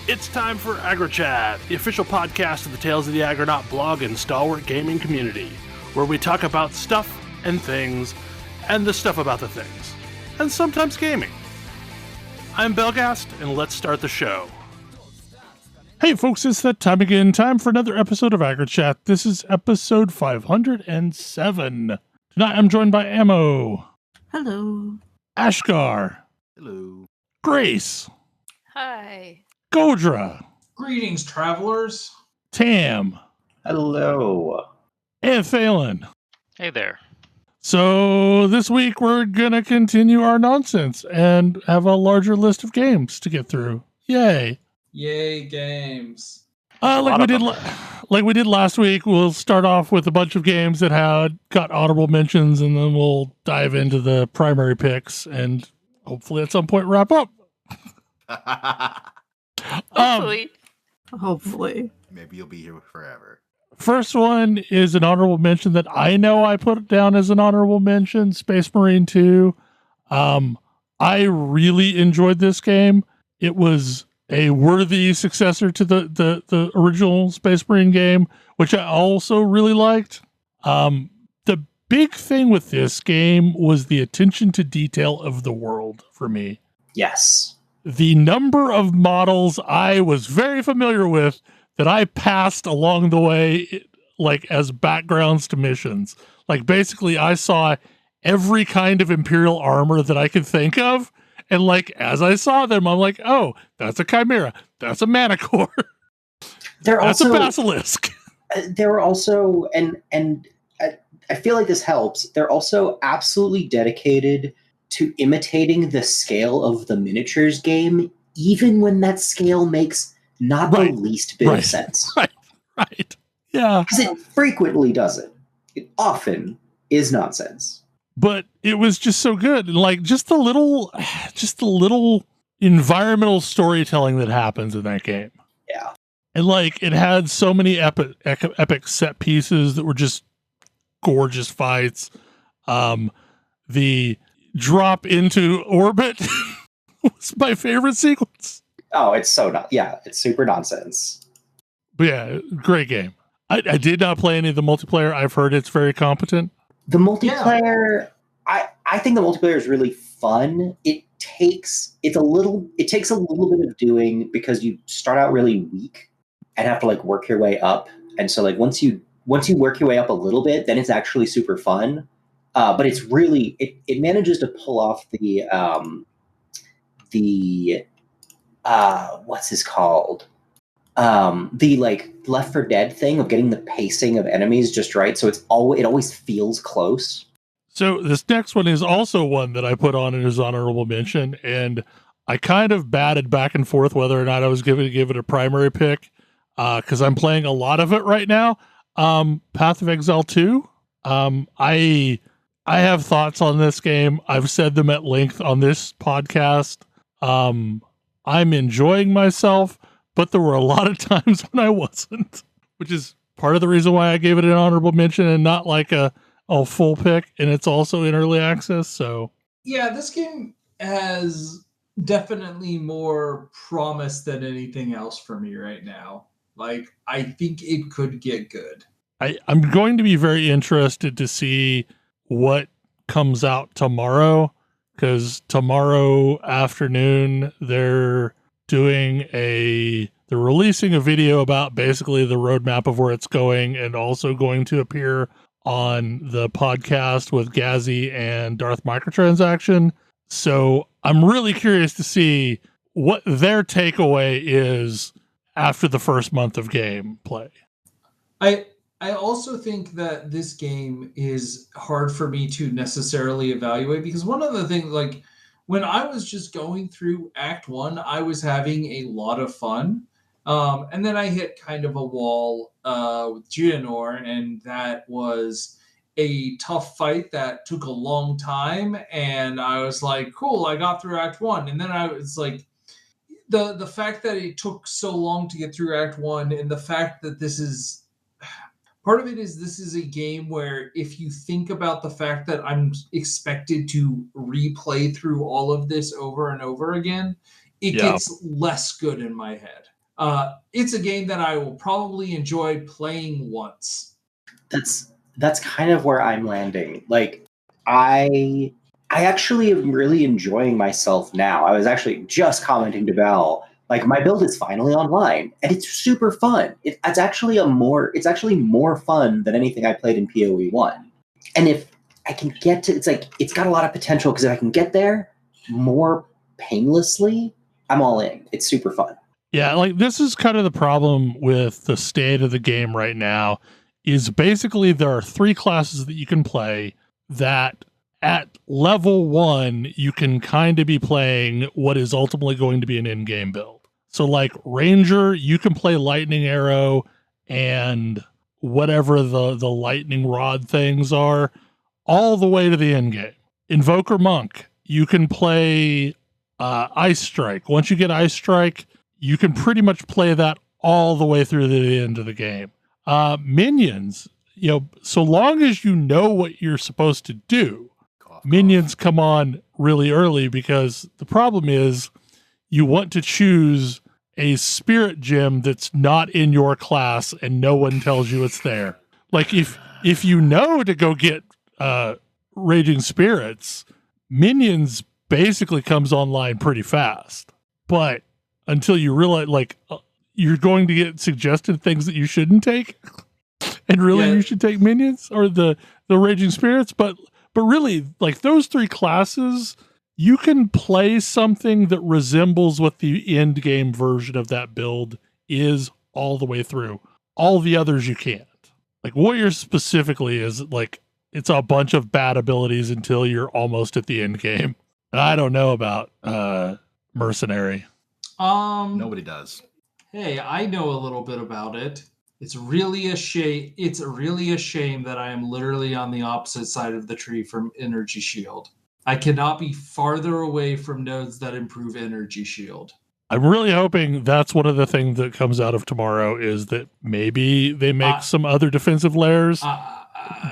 It's time for AggroChat, the official podcast of the Tales of the Aggronaut blog and stalwart gaming community, where we talk about stuff and things, and the stuff about the things, and sometimes gaming. I'm Belghast, and let's start the show. Hey folks, it's that time again, time for another episode of AggroChat. This is episode 507. Tonight I'm joined by Ammo. Hello. Ashgar. Hello. Grace. Hi. Kodra. Greetings, travelers. Tam. Hello. And Thalen. Hey there. So this week we're going to continue our nonsense and have a larger list of games to get through. Yay. Yay, games. Like we did last week, we'll start off with a bunch of games that got honorable mentions, and then we'll dive into the primary picks and hopefully at some point wrap up. Hopefully. Maybe you'll be here forever. First one is an honorable mention that I know I put down as an honorable mention, Space Marine 2. I really enjoyed this game. It was a worthy successor to the original Space Marine game, which I also really liked. The big thing with this game was the attention to detail of the world for me. Yes. The number of models I was very familiar with that I passed along the way, like as backgrounds to missions. Like basically I saw every kind of Imperial armor that I could think of. And like, as I saw them, I'm like, oh, that's a Chimera. That's a Manicore. That's a Basilisk. There were also, and I feel like this helps, they're also absolutely dedicated to imitating the scale of the miniatures game, even when that scale makes not the least bit of sense. Right. Yeah. Because it frequently doesn't. It often is nonsense. But it was just so good. And like just the little environmental storytelling that happens in that game. Yeah. And like it had so many epic set pieces that were just gorgeous fights. The drop into orbit was my favorite sequence. Oh, it's it's super nonsense. But yeah, great game. I did not play any of the multiplayer. I've heard it's very competent. The multiplayer, I think the multiplayer is really fun. It takes a little bit of doing because you start out really weak and have to like work your way up. And so like once you work your way up a little bit, then it's actually super fun. But it's really it manages to pull off the what's this called? The like Left 4 Dead thing of getting the pacing of enemies just right, so it always feels close. So this next one is also one that I put on as honorable mention, and I kind of batted back and forth whether or not I was going to give it a primary pick because I'm playing a lot of it right now. Path of Exile 2. I have thoughts on this game. I've said them at length on this podcast. I'm enjoying myself, but there were a lot of times when I wasn't, which is part of the reason why I gave it an honorable mention and not like a full pick. And it's also in early access. So yeah, this game has definitely more promise than anything else for me right now. Like, I think it could get good. I'm going to be very interested to see what comes out tomorrow, because tomorrow afternoon they're releasing a video about basically the roadmap of where it's going, and also going to appear on the podcast with Gazzy and Darth Microtransaction. So I'm really curious to see what their takeaway is after the first month of gameplay. I also think that this game is hard for me to necessarily evaluate, because one of the things, like, when I was just going through Act 1, I was having a lot of fun. And then I hit kind of a wall with Geonor, and that was a tough fight that took a long time. And I was like, cool, I got through Act 1. And then I was like, the fact that it took so long to get through Act 1, and the fact that this is part of it is this is a game where if you think about the fact that I'm expected to replay through all of this over and over again, it gets less good in my head. It's a game that I will probably enjoy playing once. That's kind of where I'm landing. Like, I actually am really enjoying myself now. I was actually just commenting to Val, like, my build is finally online, and it's super fun. It's actually more fun than anything I played in PoE 1. And if I can get to, it's got a lot of potential, because if I can get there more painlessly, I'm all in. It's super fun. Yeah, like this is kind of the problem with the state of the game right now, is basically there are 3 classes that you can play that at level 1, you can kind of be playing what is ultimately going to be an in-game build. So like Ranger, you can play Lightning Arrow and whatever the lightning rod things are all the way to the end game. Invoker Monk, you can play Ice Strike. Once you get Ice Strike, you can pretty much play that all the way through to the end of the game. Minions, so long as you know what you're supposed to do, minions come on really early, because the problem is you want to choose a spirit gem that's not in your class and no one tells you it's there. Like if you know to go get Raging Spirits, minions basically comes online pretty fast. But until you realize, like, you're going to get suggested things that you shouldn't take, and really you should take minions or the Raging Spirits. But really, like, those 3 classes, you can play something that resembles what the end game version of that build is all the way through. All the others you can't. Like Warriors specifically is like, it's a bunch of bad abilities until you're almost at the end game. And I don't know about Mercenary. Nobody does. Hey, I know a little bit about it. It's really a shame. It's really a shame that I am literally on the opposite side of the tree from Energy Shield. I cannot be farther away from nodes that improve Energy Shield. I'm really hoping that's one of the things that comes out of tomorrow, is that maybe they make some other defensive layers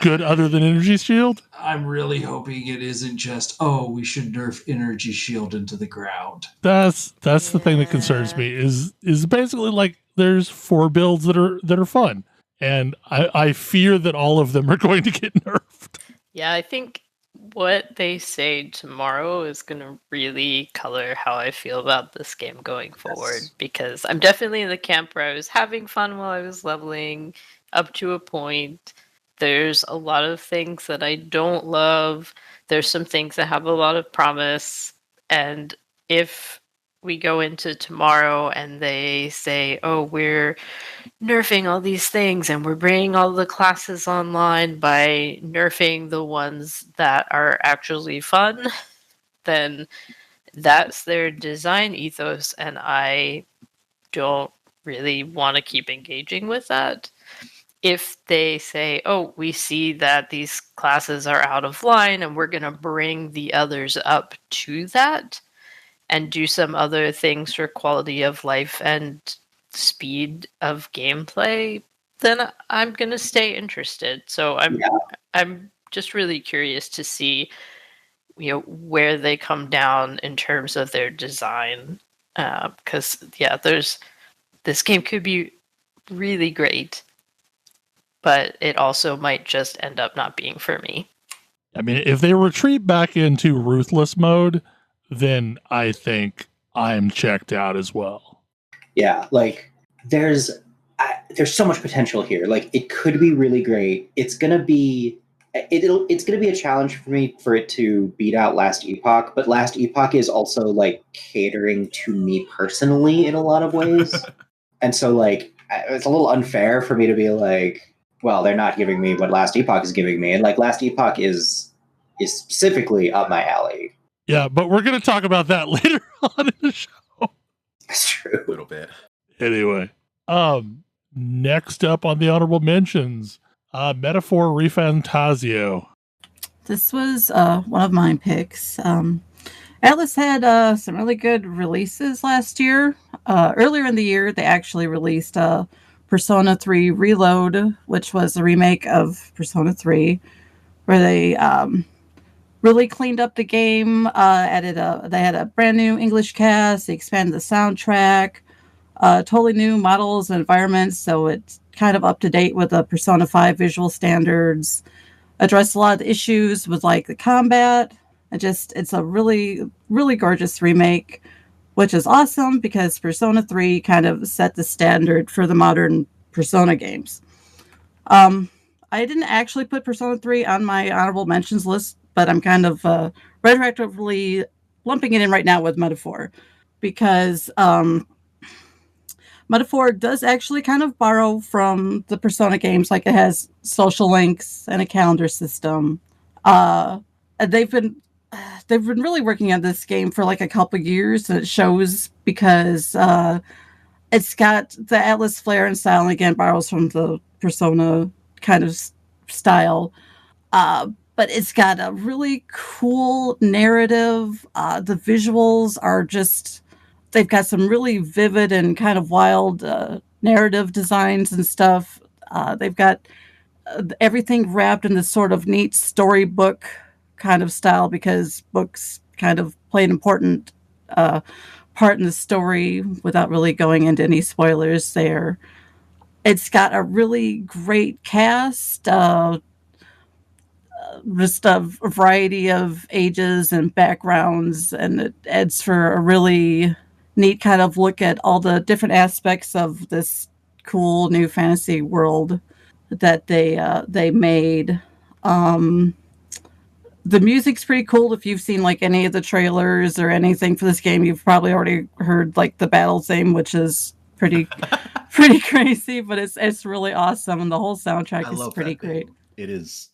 good other than Energy Shield. I'm really hoping it isn't just, we should nerf Energy Shield into the ground. That's the thing that concerns me, is basically like there's 4 builds that are fun, and I fear that all of them are going to get nerfed. Yeah, I think what they say tomorrow is going to really color how I feel about this game going forward, because I'm definitely in the camp where I was having fun while I was leveling up to a point. There's a lot of things that I don't love. There's some things that have a lot of promise. And if we go into tomorrow and they say, we're nerfing all these things and we're bringing all the classes online by nerfing the ones that are actually fun, then that's their design ethos, and I don't really want to keep engaging with that. If they say, we see that these classes are out of line and we're going to bring the others up to that and do some other things for quality of life and speed of gameplay, then I'm going to stay interested. So I'm just really curious to see, where they come down in terms of their design. Because, this game could be really great, but it also might just end up not being for me. I mean, if they retreat back into ruthless mode, then I think I'm checked out as well. Yeah, like there's so much potential here. Like, it could be really great. It's gonna be a challenge for me for it to beat out Last Epoch, but Last Epoch is also like catering to me personally in a lot of ways. And so like it's a little unfair for me to be like, well, they're not giving me what Last Epoch is giving me, and like Last Epoch is specifically up my alley. Yeah, but we're going to talk about that later on in the show. That's true. A little bit. Anyway, next up on the honorable mentions, Metaphor Refantazio. This was one of my picks. Atlas had some really good releases last year. Earlier in the year, they actually released Persona 3 Reload, which was a remake of Persona 3, where they really cleaned up the game. They had a brand new English cast. They expanded the soundtrack. totally new models and environments, so it's kind of up to date with the Persona 5 visual standards. Addressed a lot of the issues with like the combat. It's a really, really gorgeous remake, which is awesome because Persona 3 kind of set the standard for the modern Persona games. I didn't actually put Persona 3 on my honorable mentions list, but I'm kind of retroactively lumping it in right now with Metaphor because Metaphor does actually kind of borrow from the Persona games. Like it has social links and a calendar system. They've been really working on this game for like a couple years, and it shows because it's got the Atlas flair and style, and again borrows from the Persona kind of style. But it's got a really cool narrative. The visuals are just, they've got some really vivid and kind of wild narrative designs and stuff. They've got everything wrapped in this sort of neat storybook kind of style because books kind of play an important part in the story without really going into any spoilers there. It's got a really great cast, just a variety of ages and backgrounds, and it adds for a really neat kind of look at all the different aspects of this cool new fantasy world that they made. The music's pretty cool. If you've seen like any of the trailers or anything for this game, you've probably already heard like the battle theme, which is pretty crazy, but it's really awesome, and the whole soundtrack is pretty great. It is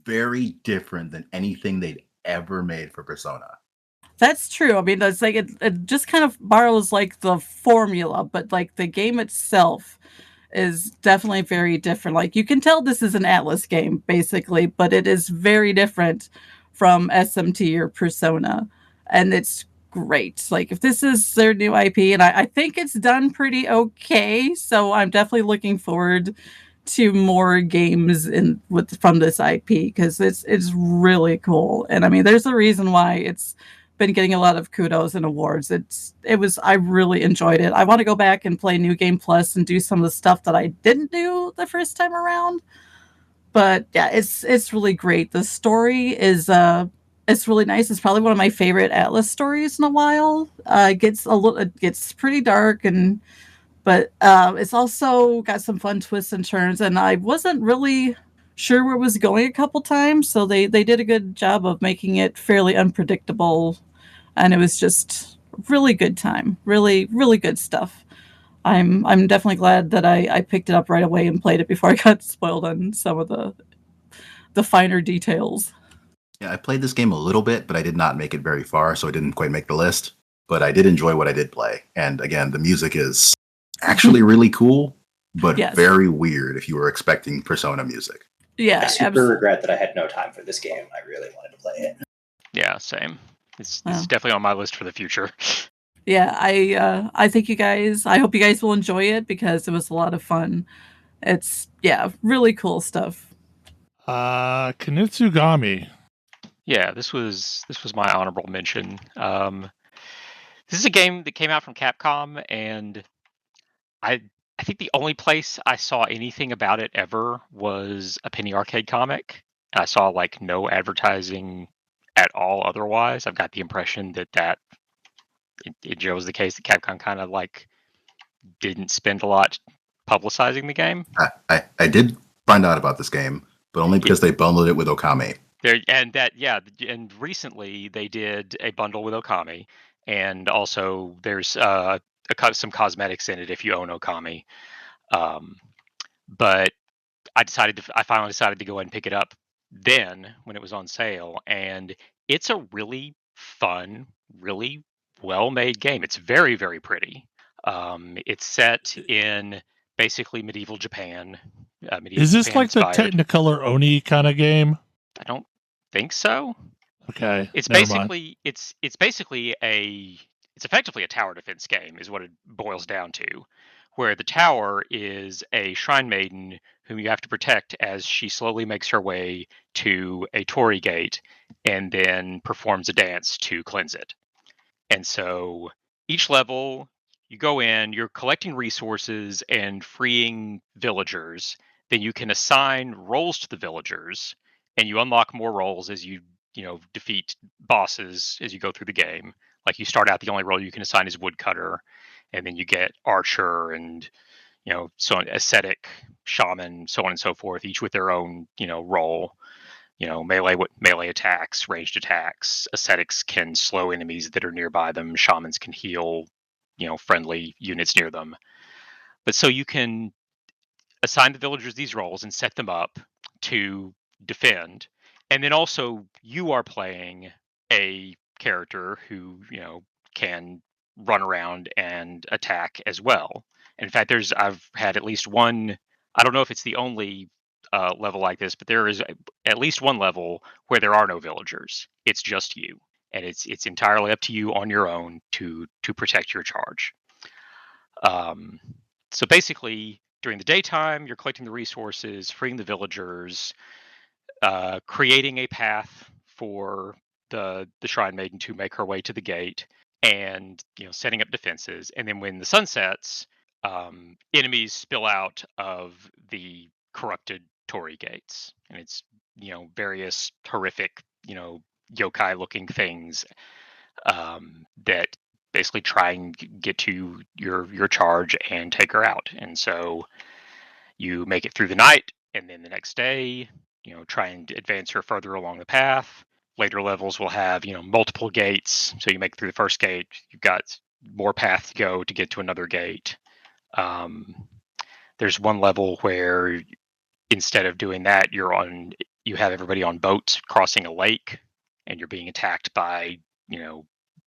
very different than anything they'd ever made for Persona. That's true. I mean, that's like it just kind of borrows like the formula, but like the game itself is definitely very different. Like you can tell this is an Atlas game basically, but it is very different from SMT or Persona, and it's great. Like if this is their new IP, and I think it's done pretty okay, so I'm definitely looking forward to more games from this IP because it's really cool. And I mean, there's a reason why it's been getting a lot of kudos and awards. I really enjoyed it. I want to go back and play New Game Plus and do some of the stuff that I didn't do the first time around. But yeah, it's really great. The story is it's really nice. It's probably one of my favorite Atlas stories in a while. It gets pretty dark, but it's also got some fun twists and turns. And I wasn't really sure where it was going a couple times, so they did a good job of making it fairly unpredictable. And it was just really good time. Really, really good stuff. I'm definitely glad that I picked it up right away and played it before I got spoiled on some of the finer details. Yeah, I played this game a little bit, but I did not make it very far, so I didn't quite make the list. But I did enjoy what I did play. And again, the music is actually really cool, but very weird if you were expecting Persona music. Yeah, I super regret that I had no time for this game. I really wanted to play it. Yeah, same. It's definitely on my list for the future. Yeah, I think I hope you guys will enjoy it because it was a lot of fun. It's really cool stuff. Kunitsu-Gami. Yeah, this was my honorable mention. This is a game that came out from Capcom, and I think the only place I saw anything about it ever was a Penny Arcade comic. And I saw like no advertising at all otherwise. I've got the impression that it was the case that Capcom kind of like didn't spend a lot publicizing the game. I did find out about this game, but only because they bundled it with Okami. And recently they did a bundle with Okami, and also there's some cosmetics in it if you own Okami. But I finally decided to go ahead and pick it up then when it was on sale, and it's a really fun, really well-made game. It's very, very pretty. It's set in basically medieval Japan. Is this like the Technicolor Oni kind of game? I don't think so. Okay. It's basically it's effectively a tower defense game is what it boils down to, where the tower is a shrine maiden whom you have to protect as she slowly makes her way to a torii gate and then performs a dance to cleanse it. And so each level you go in, you're collecting resources and freeing villagers. Then you can assign roles to the villagers, and you unlock more roles as you defeat bosses as you go through the game. Like you start out, the only role you can assign is woodcutter, and then you get archer and so on, ascetic, shaman, so on and so forth, each with their own role. Melee attacks, ranged attacks. Ascetics can slow enemies that are nearby them. Shamans can heal friendly units near them. But so you can assign the villagers these roles and set them up to defend. And then also you are playing a character who, can run around and attack as well. In fact, I've had at least one, I don't know if it's the only level like this, but there is at least one level where there are no villagers. It's just you. And it's entirely up to you on your own to protect your charge. So basically, during the daytime, you're collecting the resources, freeing the villagers, creating a path for the Shrine Maiden to make her way to the gate, and setting up defenses. And then when the sun sets, enemies spill out of the corrupted Torii gates, and it's various horrific yokai-looking things that basically try and get to your charge and take her out. And so you make it through the night, and then the next day, try and advance her further along the path. Later levels will have multiple gates, so you make it through the first gate, you've got more path to go to get to another gate. There's one level where instead of doing that, you have everybody on boats crossing a lake, and you're being attacked by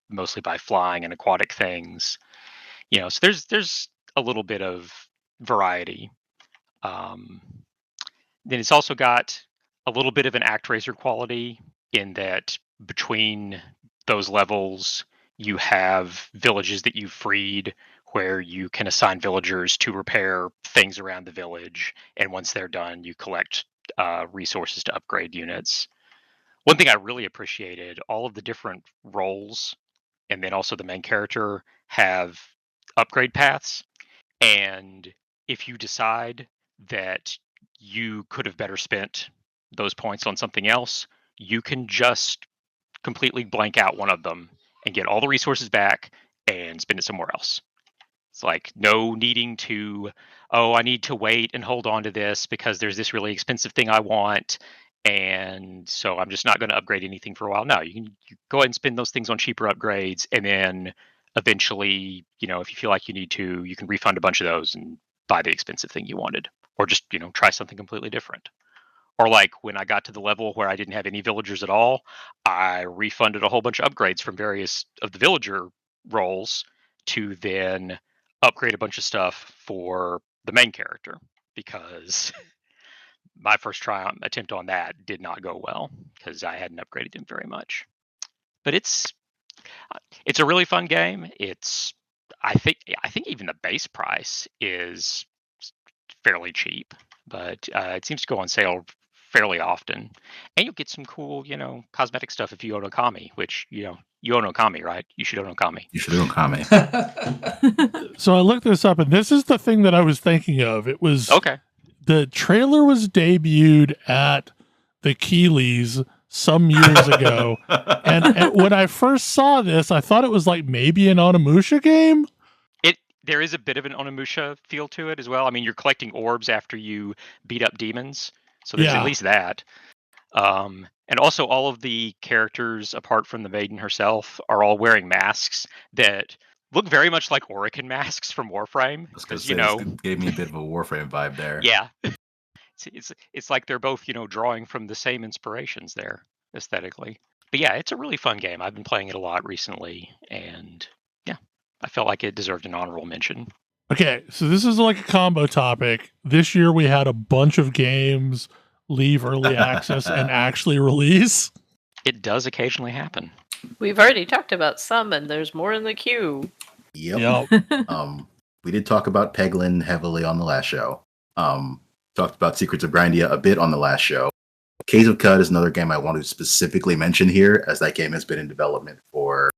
mostly by flying and aquatic things. So there's a little bit of variety. Then it's also got a little bit of an ActRaiser quality in that between those levels, you have villages that you've freed where you can assign villagers to repair things around the village. And once they're done, you collect resources to upgrade units. One thing I really appreciated, all of the different roles and then also the main character have upgrade paths. And if you decide that you could have better spent those points on something else, you can just completely blank out one of them and get all the resources back and spend it somewhere else. It's like no needing to, I need to wait and hold on to this because there's this really expensive thing I want, and so I'm just not going to upgrade anything for a while. No, you go ahead and spend those things on cheaper upgrades, and then eventually, if you feel like you need to, you can refund a bunch of those and buy the expensive thing you wanted, or just try something completely different. Or like when I got to the level where I didn't have any villagers at all, I refunded a whole bunch of upgrades from various of the villager roles to then upgrade a bunch of stuff for the main character, because my first attempt on that did not go well because I hadn't upgraded him very much. But it's a really fun game. I think even the base price is fairly cheap, but it seems to go on sale fairly often, and you'll get some cool cosmetic stuff if you own Okami, which you own Okami, right? You should own Okami. You should own Okami. So I looked this up, and this is the thing that I was thinking of. It was okay. The trailer was debuted at the Keeleys some years ago, and when I first saw this, I thought it was like maybe an Onimusha game. There is a bit of an Onimusha feel to it as well. I mean, you're collecting orbs after you beat up demons, so there's at least that. And also, all of the characters, apart from the maiden herself, are all wearing masks that look very much like Orokin masks from Warframe. Because it gave me a bit of a Warframe vibe there. Yeah, it's like they're both drawing from the same inspirations there aesthetically. But yeah, it's a really fun game. I've been playing it a lot recently, and yeah, I felt like it deserved an honorable mention. Okay, so this is like a combo topic. This year we had a bunch of games leave early access and actually release. It does occasionally happen. We've already talked about some, and there's more in the queue. Yep. We did talk about Peglin heavily on the last show. Talked about Secrets of Grindia a bit on the last show. Caves of Cud is another game I want to specifically mention here, as that game has been in development for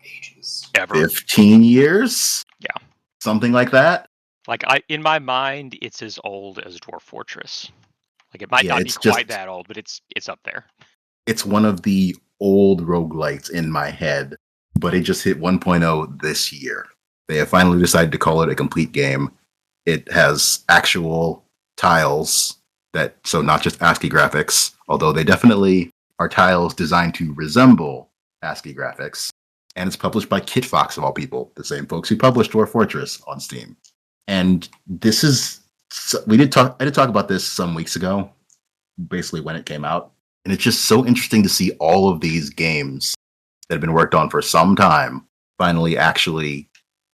ages. Ever. 15 years. Yeah. something like that. Like in my mind, it's as old as Dwarf Fortress. Like it might Yeah, not be it's quite just- that old, but it's up there. It's one of the old roguelites in my head, but it just hit 1.0 this year. They have finally decided to call it a complete game. It has actual tiles so not just ASCII graphics, although they definitely are tiles designed to resemble ASCII graphics. And it's published by Kitfox of all people, the same folks who published Dwarf Fortress on Steam. And this is I did talk about this some weeks ago, basically when it came out. And it's just so interesting to see all of these games that have been worked on for some time finally actually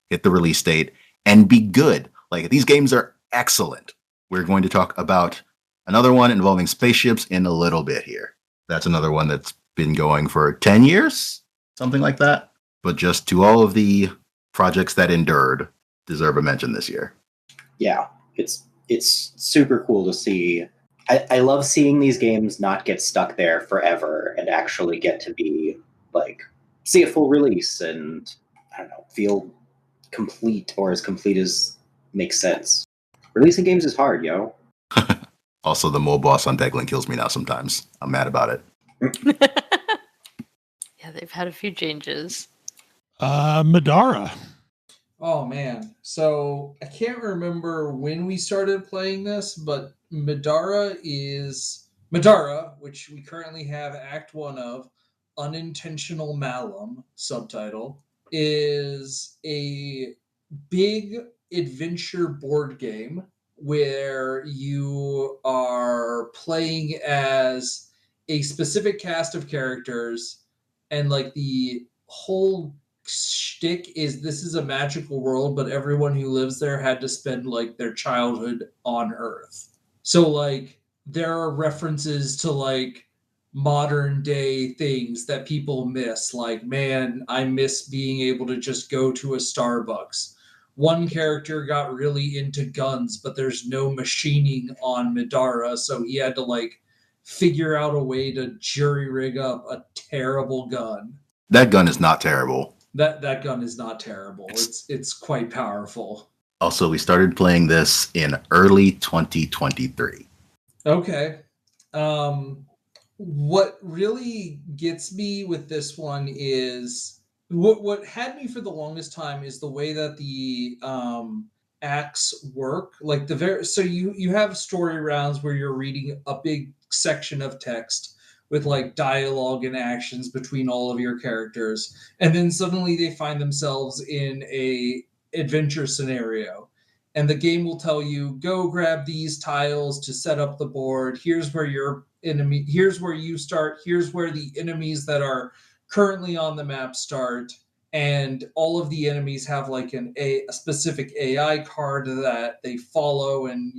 hit the release date and be good. Like, these games are excellent. We're going to talk about another one involving spaceships in a little bit here. That's another one that's been going for 10 years, something like that. But just to all of the projects that endured, deserve a mention this year. Yeah, it's super cool to see. I love seeing these games not get stuck there forever and actually get to be like, see a full release and, I don't know, feel complete, or as complete as makes sense. Releasing games is hard, yo. Also, the mole boss on Deglin kills me now sometimes. I'm mad about it. Yeah, they've had a few changes. Middara. Oh man. So I can't remember when we started playing this, but Middara, which we currently have Act 1 of, Unintentional Malum subtitle, is a big adventure board game where you are playing as a specific cast of characters, and like the whole shtick is this is a magical world, but everyone who lives there had to spend like their childhood on Earth. So like there are references to like modern day things that people miss. Like, man, I miss being able to just go to a Starbucks. One character got really into guns, but there's no machining on Middara, so he had to like figure out a way to jury rig up a terrible gun. That gun is not terrible. That gun is not terrible. It's quite powerful. Also, we started playing this in early 2023. Okay. What really gets me with this one is what had me for the longest time is the way that the acts work. Like so you have story rounds where you're reading a big section of text with like dialogue and actions between all of your characters, and then suddenly they find themselves in a adventure scenario, and the game will tell you, go grab these tiles to set up the board. Here's where your enemy, here's where you start, here's where the enemies that are currently on the map start, and all of the enemies have like a specific AI card that they follow, and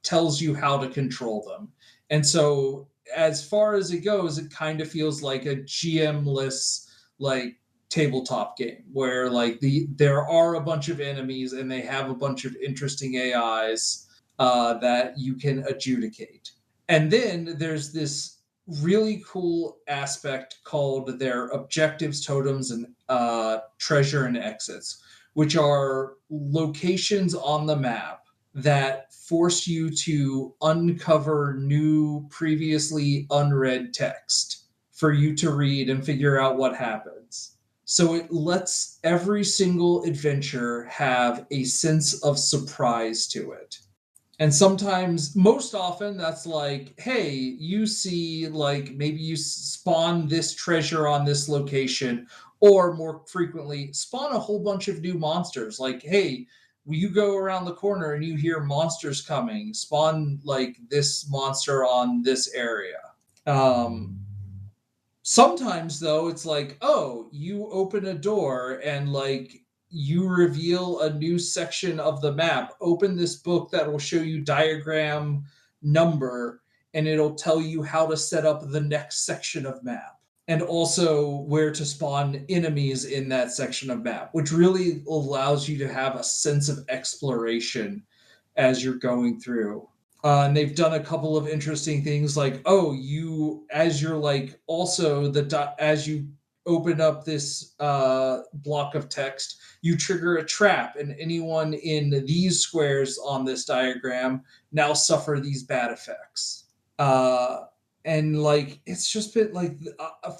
tells you how to control them. And so as far as it goes, it kind of feels like a GM-less like tabletop game where like there are a bunch of enemies and they have a bunch of interesting AIs that you can adjudicate. And then there's this really cool aspect called their objectives, totems, and treasure and exits, which are locations on the map that force you to uncover new, previously unread text for you to read and figure out what happens. So it lets every single adventure have a sense of surprise to it. And sometimes, most often, that's like, hey, you see, like, maybe you spawn this treasure on this location, or more frequently, spawn a whole bunch of new monsters. Like, hey, you go around the corner and you hear monsters coming, spawn, like, this monster on this area. Sometimes, though, it's like, oh, you open a door and, like, you reveal a new section of the map. Open this book that will show you diagram number, and it'll tell you how to set up the next section of map, and also where to spawn enemies in that section of map, which really allows you to have a sense of exploration as you're going through. And they've done a couple of interesting things, like, oh, as you're like also as you open up this block of text, you trigger a trap, and anyone in these squares on this diagram now suffer these bad effects. And like it's just been like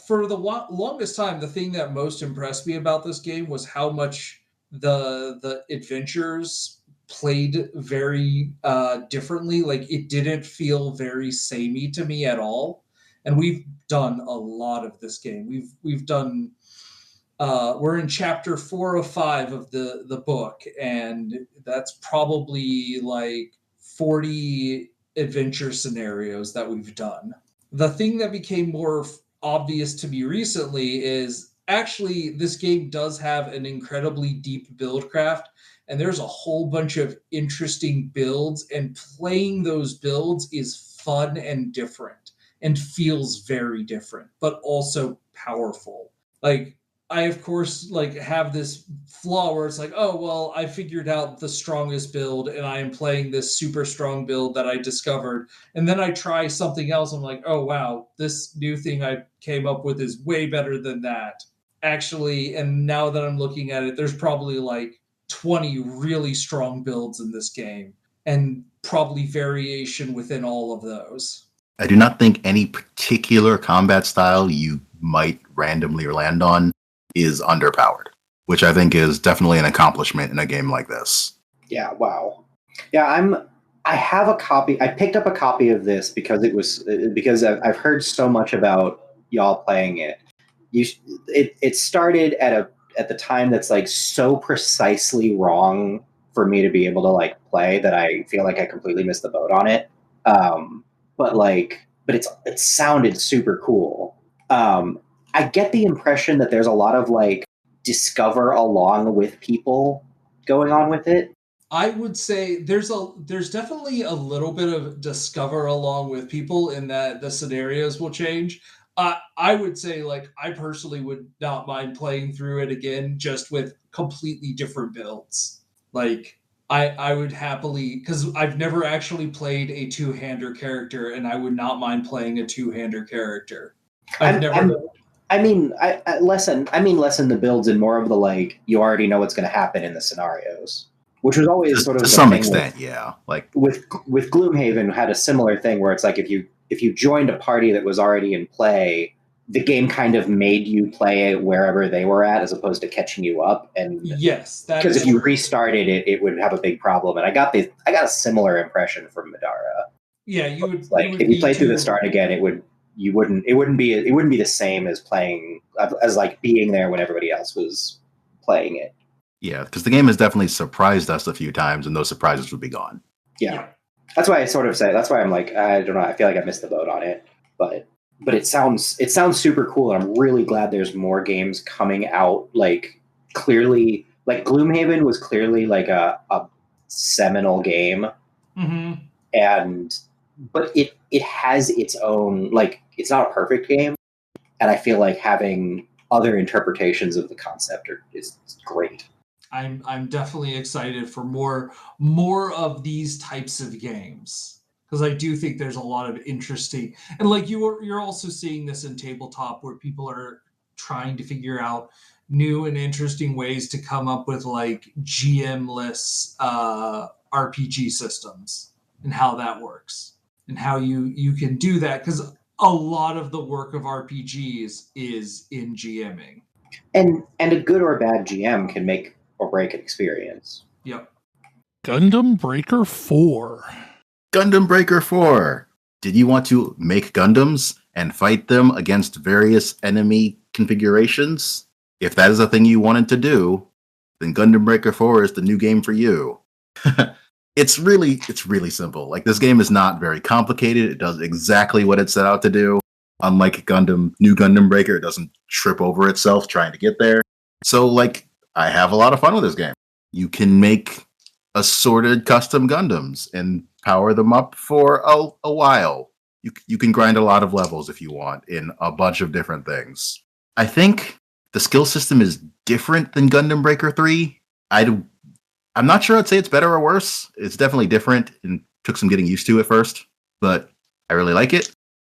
for the longest time, the thing that most impressed me about this game was how much the adventures played very differently. Like it didn't feel very samey to me at all. And we've done a lot of this game. We've done we're in chapter 4 of 5 of the book, and that's probably like 40 adventure scenarios that we've done. The thing that became more obvious to me recently is actually this game does have an incredibly deep build craft, and there's a whole bunch of interesting builds, and playing those builds is fun and different and feels very different, but also powerful. Like I of course like have this flaw where it's like, oh well, I figured out the strongest build and I am playing this super strong build that I discovered. And then I try something else. I'm like, oh wow, this new thing I came up with is way better than that. Actually, and now that I'm looking at it, there's probably like 20 really strong builds in this game, and probably variation within all of those. I do not think any particular combat style you might randomly land on is underpowered, which I think is definitely an accomplishment in a game like this. Yeah, wow. Yeah, I have a copy. I picked up a copy of this because I've heard so much about y'all playing it. It started at the time that's like so precisely wrong for me to be able to like play that I feel like I completely missed the boat on it. But it sounded super cool. I get the impression that there's a lot of like discover along with people going on with it. I would say there's definitely a little bit of discover along with people in that the scenarios will change. I would say like I personally would not mind playing through it again just with completely different builds. Like I would happily, because I've never actually played a two-hander character, and I would not mind playing a two-hander character. I mean less in the builds and more of the like you already know what's going to happen in the scenarios, which was always sort of to some extent, yeah. Like with Gloomhaven had a similar thing where it's like if you joined a party that was already in play, the game kind of made you play it wherever they were at as opposed to catching you up. And yes, because if you restarted it would have a big problem. And I got a similar impression from Middara. Yeah, you would like if you played through the start again, it wouldn't be the same as playing as like being there when everybody else was playing it. Yeah, because the game has definitely surprised us a few times, and those surprises would be gone. Yeah. That's why I sort of say. That's why I'm like, I don't know. I feel like I missed the boat on it, but it sounds super cool, and I'm really glad there's more games coming out. Like clearly, like Gloomhaven was clearly like a seminal game, but it has its own, like, it's not a perfect game, and I feel like having other interpretations of the concept is great. I'm definitely excited for more of these types of games, because I do think there's a lot of interesting, and like you're also seeing this in tabletop where people are trying to figure out new and interesting ways to come up with like GM-less RPG systems and how that works and how you can do that, because a lot of the work of RPGs is in GMing, and a good or bad GM can make or break an experience. Yep. Gundam Breaker 4. Gundam Breaker 4. Did you want to make Gundams and fight them against various enemy configurations? If that is a thing you wanted to do, then Gundam Breaker 4 is the new game for you. It's really simple. Like, this game is not very complicated. It does exactly what it set out to do. Unlike new Gundam Breaker, it doesn't trip over itself trying to get there. So, like, I have a lot of fun with this game. You can make assorted custom Gundams and power them up for a while. You can grind a lot of levels if you want in a bunch of different things. I think the skill system is different than Gundam Breaker 3. I'm not sure I'd say it's better or worse. It's definitely different and took some getting used to at first, but I really like it.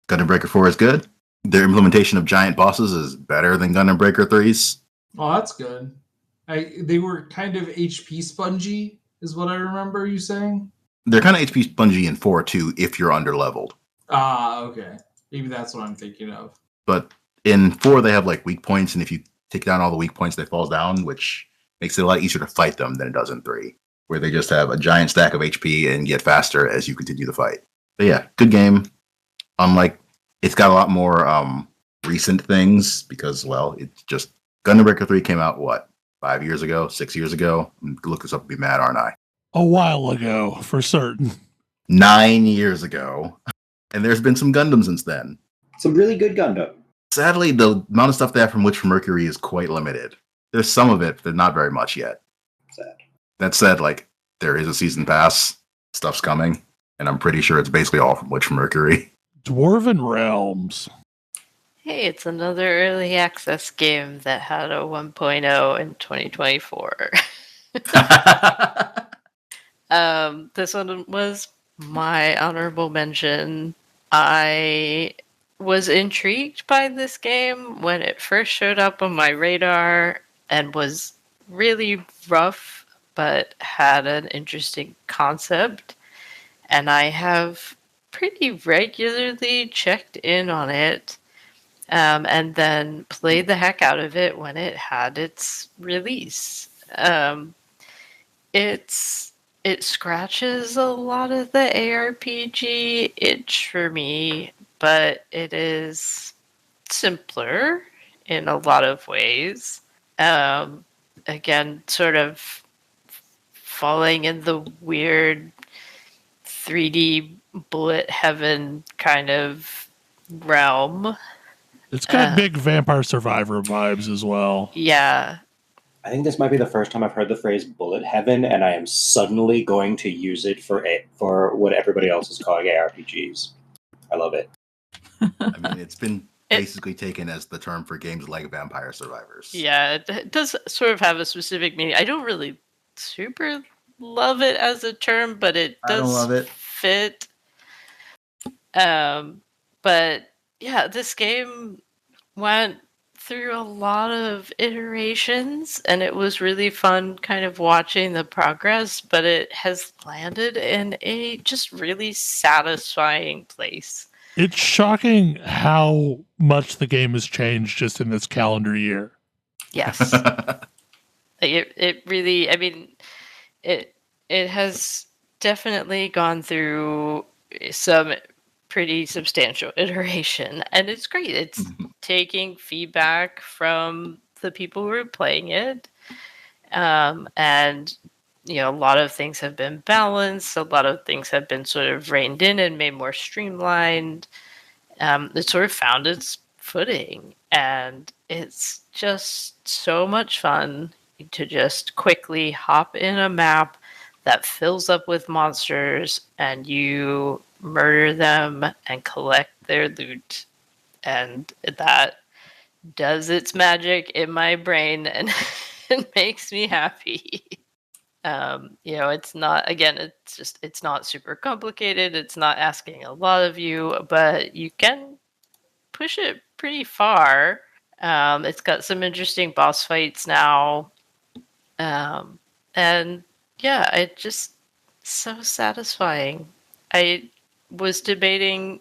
Gundam Breaker 4 is good. Their implementation of giant bosses is better than Gundam Breaker 3's. Oh, that's good. They were kind of HP spongy, is what I remember you saying. They're kind of HP spongy in 4 too, if you're underleveled. Ah, okay. Maybe that's what I'm thinking of. But in 4, they have like weak points, and if you take down all the weak points, they fall down, which makes it a lot easier to fight them than it does in 3, where they just have a giant stack of HP and get faster as you continue the fight. But yeah, good game. Unlike, it's got a lot more recent things because, well, it's just Gundam Breaker 3 came out, what, 5 years ago, 6 years ago? Look this up and be mad, aren't I? A while ago, for certain. 9 years ago. And there's been some Gundam since then. Some really good Gundam. Sadly, the amount of stuff they have from Witch from Mercury is quite limited. There's some of it, but not very much yet. Sad. That said, like, there is a season pass. Stuff's coming. And I'm pretty sure it's basically all from Witch from Mercury. Dwarven Realms. Hey, it's another early access game that had a 1.0 in 2024. This one was my honorable mention. I was intrigued by this game when it first showed up on my radar and was really rough, but had an interesting concept. And I have pretty regularly checked in on it, and then played the heck out of it when it had its release. It scratches a lot of the ARPG itch for me, but it is simpler in a lot of ways. Again, sort of falling in the weird 3D bullet heaven kind of realm. It's got big Vampire Survivor vibes as well. Yeah. I think this might be the first time I've heard the phrase bullet heaven, and I am suddenly going to use it for what everybody else is calling ARPGs. I love it. I mean, it's been basically taken as the term for games like Vampire Survivors. Yeah, it does sort of have a specific meaning. I don't really super love it as a term, but it does I don't love it. fit. But yeah, this game went through a lot of iterations, and it was really fun kind of watching the progress, but it has landed in a just really satisfying place. It's shocking how much the game has changed just in this calendar year. Yes. It really, I mean, it has definitely gone through some pretty substantial iteration, and it's great. It's taking feedback from the people who are playing it, and a lot of things have been balanced, a lot of things have been sort of reined in and made more streamlined. It sort of found its footing, and it's just so much fun to just quickly hop in a map that fills up with monsters, and you murder them and collect their loot, and that does its magic in my brain, and it makes me happy. It's not, again, it's not super complicated, it's not asking a lot of you, but you can push it pretty far. It's got some interesting boss fights now, and yeah, it just so satisfying. I was debating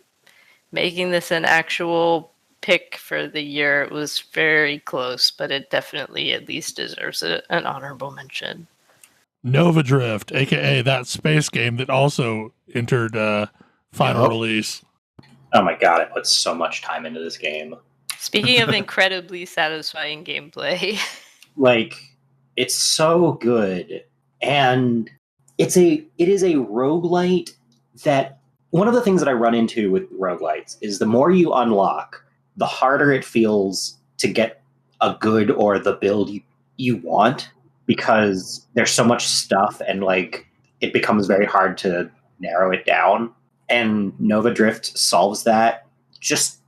making this an actual pick for the year. It was very close, but it definitely at least deserves an honorable mention. Nova Drift, aka that space game that also entered final release. Oh my god, I put so much time into this game. Speaking of incredibly satisfying gameplay. Like, it's so good. And it is a roguelite that one of the things that I run into with roguelites is the more you unlock, the harder it feels to get a good or the build you want, because there's so much stuff and like it becomes very hard to narrow it down. And Nova Drift solves that just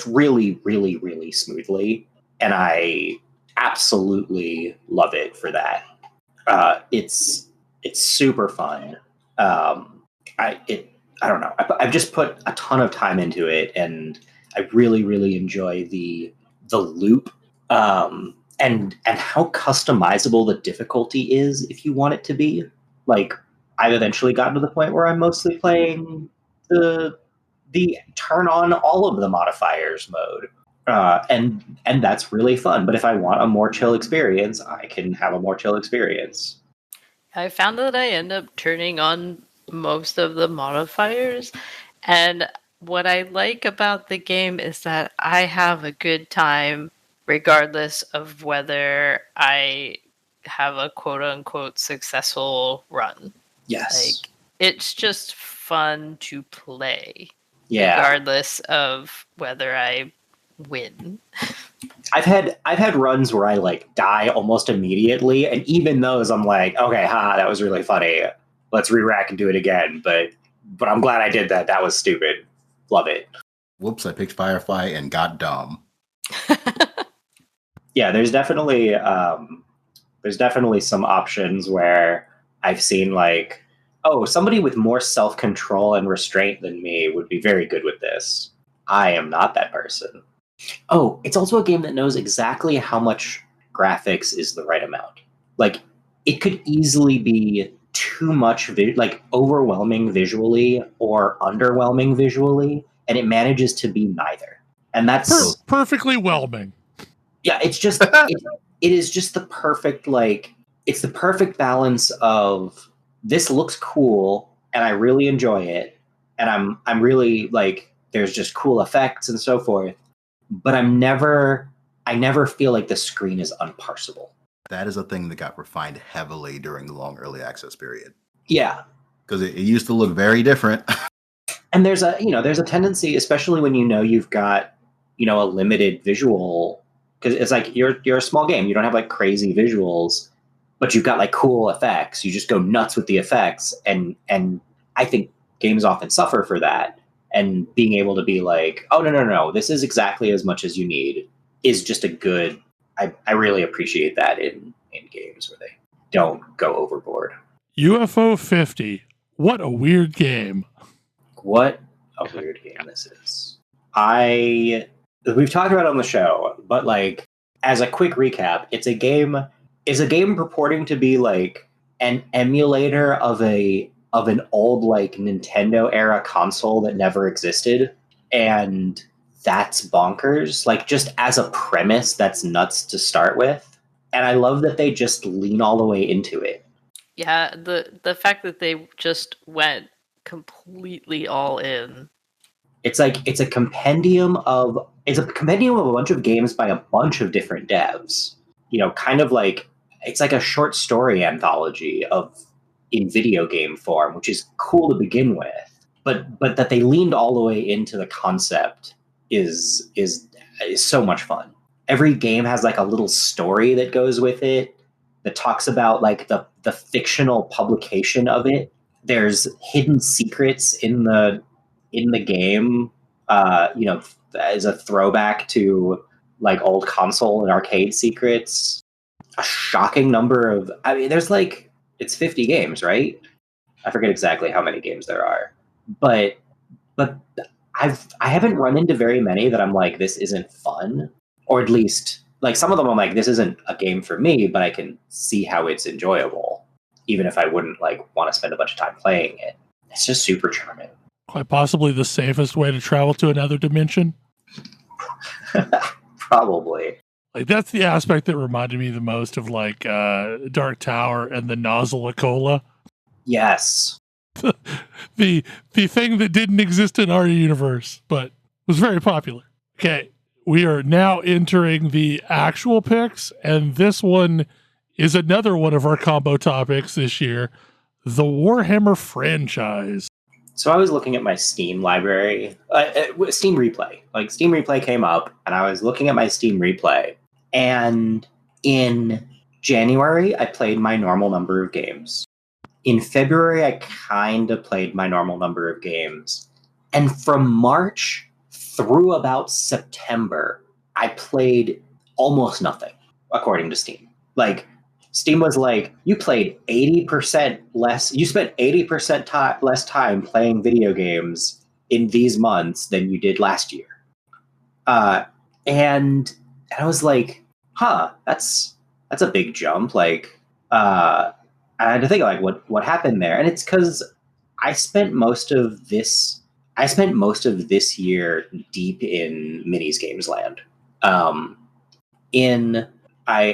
really, really, really smoothly. And I absolutely love it for that. It's super fun. I don't know. I've just put a ton of time into it, and I really, really enjoy the loop, and how customizable the difficulty is if you want it to be. Like, I've eventually gotten to the point where I'm mostly playing the turn on all of the modifiers mode, and that's really fun. But if I want a more chill experience, I can have a more chill experience. I found that I end up turning on most of the modifiers, and what I like about the game is that I have a good time regardless of whether I have a quote-unquote successful run. Yes. Like, it's just fun to play, Yeah. regardless of whether I win. I've had runs where I like die almost immediately, and even those I'm like, okay, that was really funny. Let's re-rack and do it again. But I'm glad I did that. That was stupid. Love it. Whoops, I picked Firefly and got dumb. Yeah, there's definitely some options where I've seen like, oh, somebody with more self-control and restraint than me would be very good with this. I am not that person. Oh, it's also a game that knows exactly how much graphics is the right amount. Like, it could easily be too much, like overwhelming visually or underwhelming visually, and it manages to be neither. And that's perfectly whelming. Yeah, it's just it is just the perfect, like, it's the perfect balance of this looks cool and I really enjoy it, and I'm really like, there's just cool effects and so forth, but I never feel like the screen is unparsable. That is a thing that got refined heavily during the long early access period. Yeah. Because it used to look very different. And there's a tendency, especially when you've got, a limited visual, because it's like you're a small game. You don't have like crazy visuals, but you've got like cool effects. You just go nuts with the effects. And I think games often suffer for that. And being able to be like, oh, no, this is exactly as much as you need is just a good, I really appreciate that in games where they don't go overboard. UFO 50. What a weird game. What a weird game this is. We've talked about it on the show, but like, as a quick recap, it's a game purporting to be like an emulator of an old like Nintendo era console that never existed, and that's bonkers. Like, just as a premise, that's nuts to start with, and I love that they just lean all the way into it. Yeah, the fact that they just went completely all in. It's a compendium of a bunch of games by a bunch of different devs. Kind of like, it's like a short story anthology in video game form, which is cool to begin with. But that they leaned all the way into the concept is so much fun. Every game has like a little story that goes with it that talks about like the fictional publication of it. There's hidden secrets in the game, as a throwback to like old console and arcade secrets. A shocking number of, there's like, it's 50 games, right? I forget exactly how many games there are, but I haven't run into very many that I'm like, this isn't fun, or at least like some of them I'm like, this isn't a game for me, but I can see how it's enjoyable, even if I wouldn't like want to spend a bunch of time playing it. It's just super charming. Quite possibly the safest way to travel to another dimension. Probably. Like, that's the aspect that reminded me the most of like Dark Tower and the Nozzle of Cola. Yes. the thing that didn't exist in our universe, but was very popular. Okay, we are now entering the actual picks, and this one is another one of our combo topics this year, the Warhammer franchise. So I was looking at my Steam library, Steam Replay. Like, Steam Replay came up, and I was looking at my Steam Replay. And in January, I played my normal number of games. In February, I kind of played my normal number of games. And from March through about September, I played almost nothing, according to Steam. Like, Steam was like, you played 80% less, you spent 80% less time playing video games in these months than you did last year. And I was like, huh, that's a big jump. Like, I had to think like what happened there, and it's because I spent most of this year deep in minis games land. I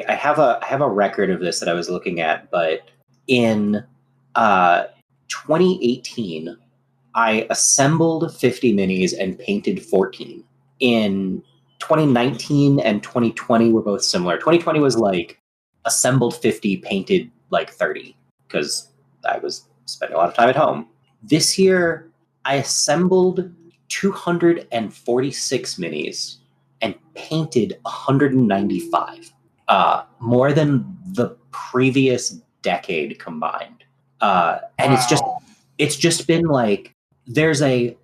have a record of this that I was looking at, but in 2018, I assembled 50 minis and painted 14. In 2019 and 2020 were both similar. 2020 was like assembled 50, painted like 30, because I was spending a lot of time at home. This year, I assembled 246 minis and painted 195, more than the previous decade combined. And it's just been like there was a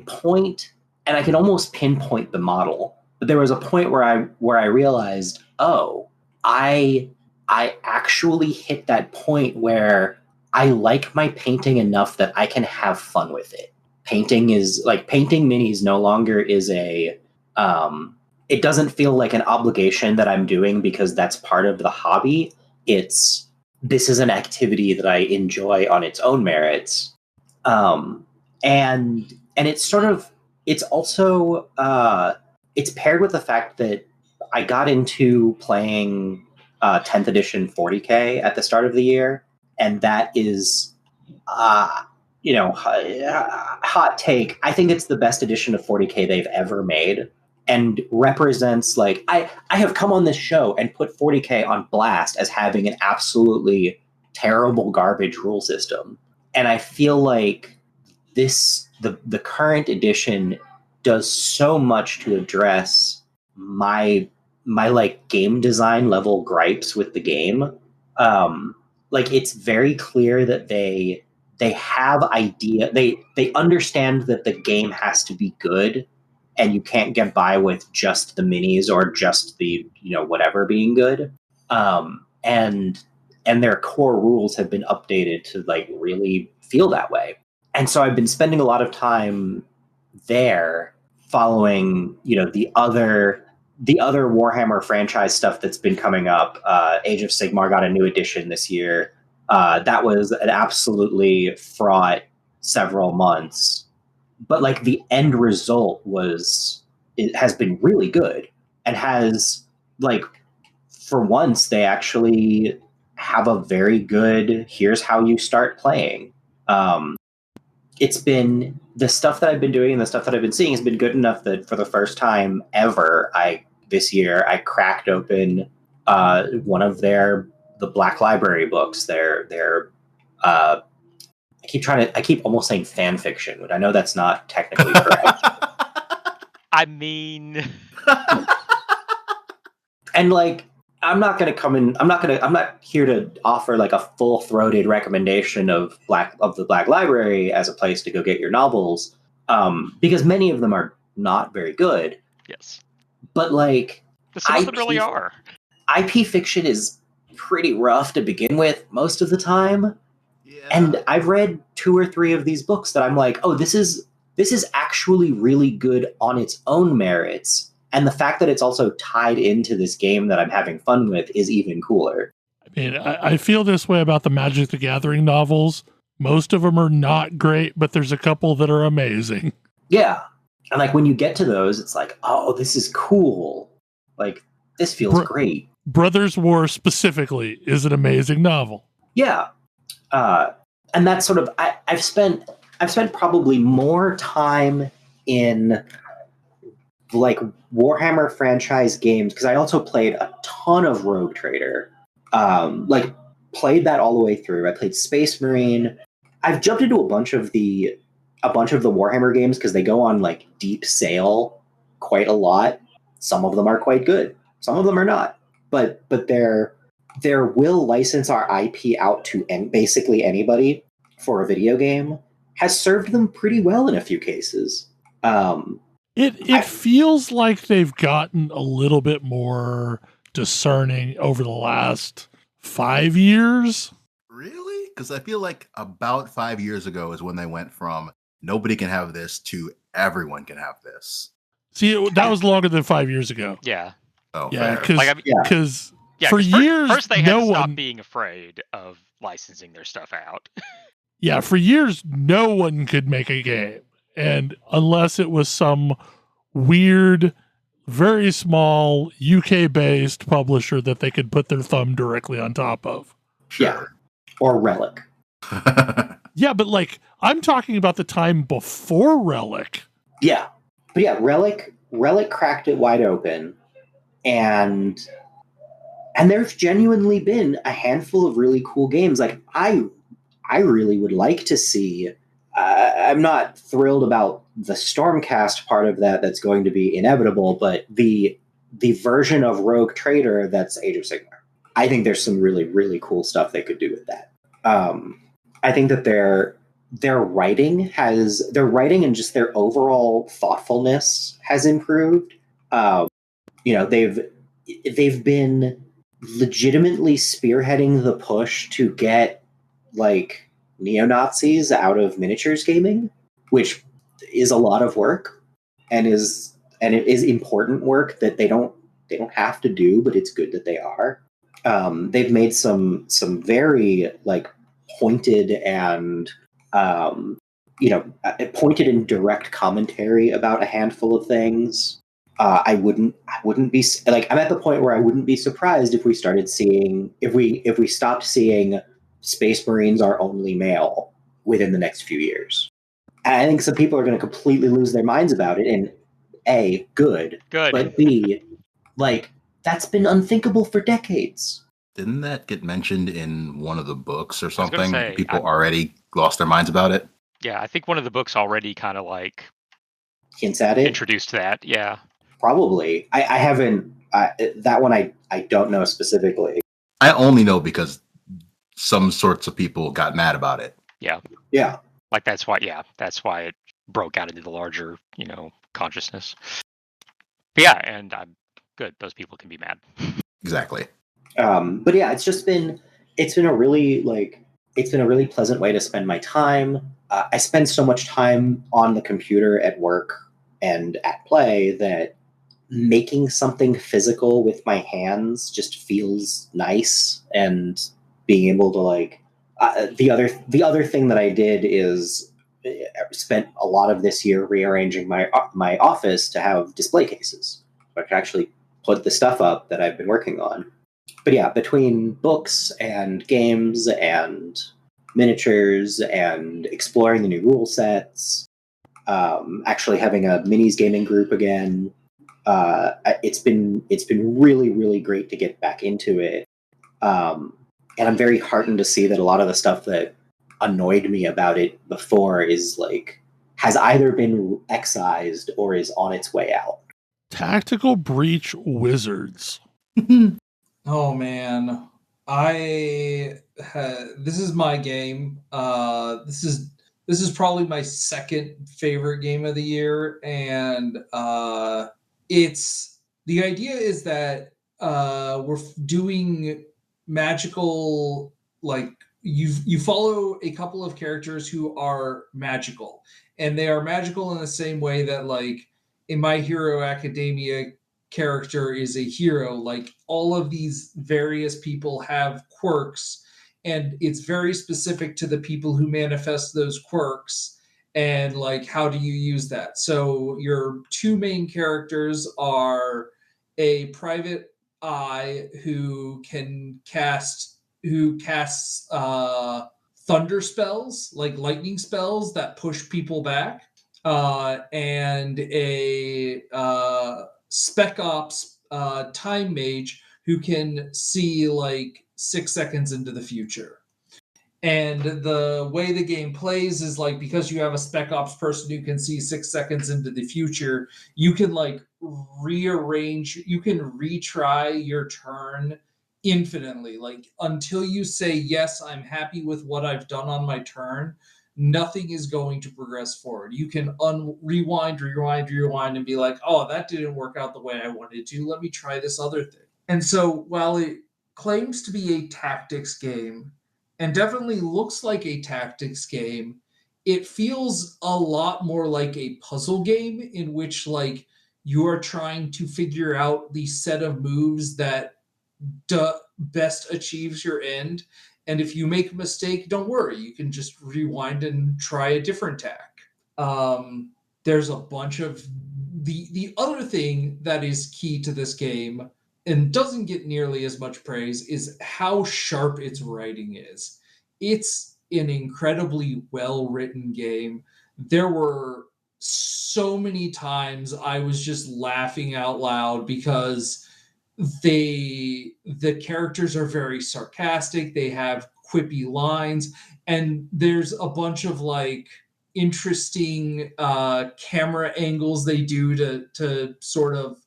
point, and I can almost pinpoint the model, but there was a point where I realized, oh, I actually hit that point where I like my painting enough that I can have fun with it. Painting minis no longer is it doesn't feel like an obligation that I'm doing because that's part of the hobby. This is an activity that I enjoy on its own merits. And it's also it's paired with the fact that I got into playing 10th edition 40K at the start of the year, and that is hot take. I think it's the best edition of 40K they've ever made, and represents like I have come on this show and put 40K on blast as having an absolutely terrible garbage rule system, and I feel like the current edition does so much to address my like game design level gripes with the game. Like it's very clear that they have they understand that the game has to be good, and you can't get by with just the minis or just the whatever being good. And their core rules have been updated to like really feel that way. And so I've been spending a lot of time there following, the other Warhammer franchise stuff that's been coming up. Age of Sigmar got a new edition this year. That was an absolutely fraught several months, but like the end result has been really good, and has like, for once, they actually have a very good, here's how you start playing. It's been the stuff that I've been doing and the stuff that I've been seeing has been good enough that for the first time ever, this year I cracked open one of the Black Library books. I keep almost saying fan fiction, but I know that's not technically correct. I mean, and like, I'm not here to offer like a full-throated recommendation of the Black Library as a place to go get your novels, because many of them are not very good. Yes, but like, some of them really are. IP fiction is pretty rough to begin with most of the time. Yeah. And I've read 2 or 3 of these books that I'm like, oh, this is actually really good on its own merits. And the fact that it's also tied into this game that I'm having fun with is even cooler. I mean, I feel this way about the Magic the Gathering novels. Most of them are not great, but there's a couple that are amazing. Yeah. And like when you get to those, it's like, oh, this is cool. Like, this feels great. Brothers War specifically is an amazing novel. Yeah. And that's sort of, I've spent probably more time in like Warhammer franchise games, because I also played a ton of Rogue Trader. Like played that all the way through. I played Space Marine. I've jumped into a bunch of the Warhammer games because they go on like deep sale quite a lot. Some of them are quite good. Some of them are not. But their will license our IP out to basically anybody for a video game has served them pretty well in a few cases. It feels like they've gotten a little bit more discerning over the last 5 years. Really? Because I feel like about 5 years ago is when they went from nobody can have this to everyone can have this. See, that was longer than 5 years ago. Yeah. Oh, Yeah, fair. because Yeah, for years, first they had no to stop one being afraid of licensing their stuff out. Yeah, for years, no one could make a game. And unless it was some weird, very small UK based publisher that they could put their thumb directly on top of. Sure. Or Relic. Yeah, but like, I'm talking about the time before Relic. Yeah. But yeah, Relic cracked it wide open. And there's genuinely been a handful of really cool games. Like, I really would like to see. I'm not thrilled about the Stormcast part of that. That's going to be inevitable, but the version of Rogue Trader that's Age of Sigmar. I think there's some really, really cool stuff they could do with that. I think that their writing and just their overall thoughtfulness has improved. They've been legitimately spearheading the push to get like neo-Nazis out of miniatures gaming, which is a lot of work and it is important work that they don't have to do, but it's good that they are. They've made some very like pointed and pointed and direct commentary about a handful of things. I wouldn't be like, I'm at the point where I wouldn't be surprised if we stopped seeing Space Marines are only male within the next few years. And I think some people are going to completely lose their minds about it. And A, good, but B, like, that's been unthinkable for decades. Didn't that get mentioned in one of the books or something? People I've already lost their minds about it. Yeah, I think one of the books already kind of like hints at it. Introduced that, yeah. Probably. I haven't. That one I don't know specifically. I only know because some sorts of people got mad about it. Yeah. Yeah. Like that's why it broke out into the larger, consciousness. But yeah, and I'm good. Those people can be mad. Exactly. But yeah, it's been a really pleasant way to spend my time. I spend so much time on the computer at work and at play that making something physical with my hands just feels nice. And being able to like the other thing that I did is spent a lot of this year rearranging my office to have display cases, so I can actually put the stuff up that I've been working on. But yeah, between books and games and miniatures and exploring the new rule sets, actually having a minis gaming group again, it's been really, really great to get back into it. And I'm very heartened to see that a lot of the stuff that annoyed me about it before has either been excised or is on its way out. Tactical Breach Wizards. Oh man, this is my game. This is probably my second favorite game of the year, and it's the idea is that we're doing magical, like you follow a couple of characters who are magical, and they are magical in the same way that like in My Hero Academia character is a hero. Like all of these various people have quirks, and it's very specific to the people who manifest those quirks, and like how do you use that. So your two main characters are a private eye who casts thunder spells, like lightning spells that push people back, and a spec ops time mage who can see like 6 seconds into the future. And the way the game plays is like, because you have a spec ops person who can see 6 seconds into the future, you can like rearrange, you can retry your turn infinitely, like until you say, yes, I'm happy with what I've done on my turn. Nothing is going to progress forward. You can rewind and be like, oh, that didn't work out the way I wanted to. Let me try this other thing. And so while it claims to be a tactics game and definitely looks like a tactics game, it feels a lot more like a puzzle game in which like you are trying to figure out the set of moves that best achieves your end. And if you make a mistake, don't worry. You can just rewind and try a different tack. There's a bunch of the other thing that is key to this game and doesn't get nearly as much praise is how sharp its writing is. It's an incredibly well-written game. There were so many times I was just laughing out loud because the characters are very sarcastic, they have quippy lines, and there's a bunch of like interesting camera angles they do to sort of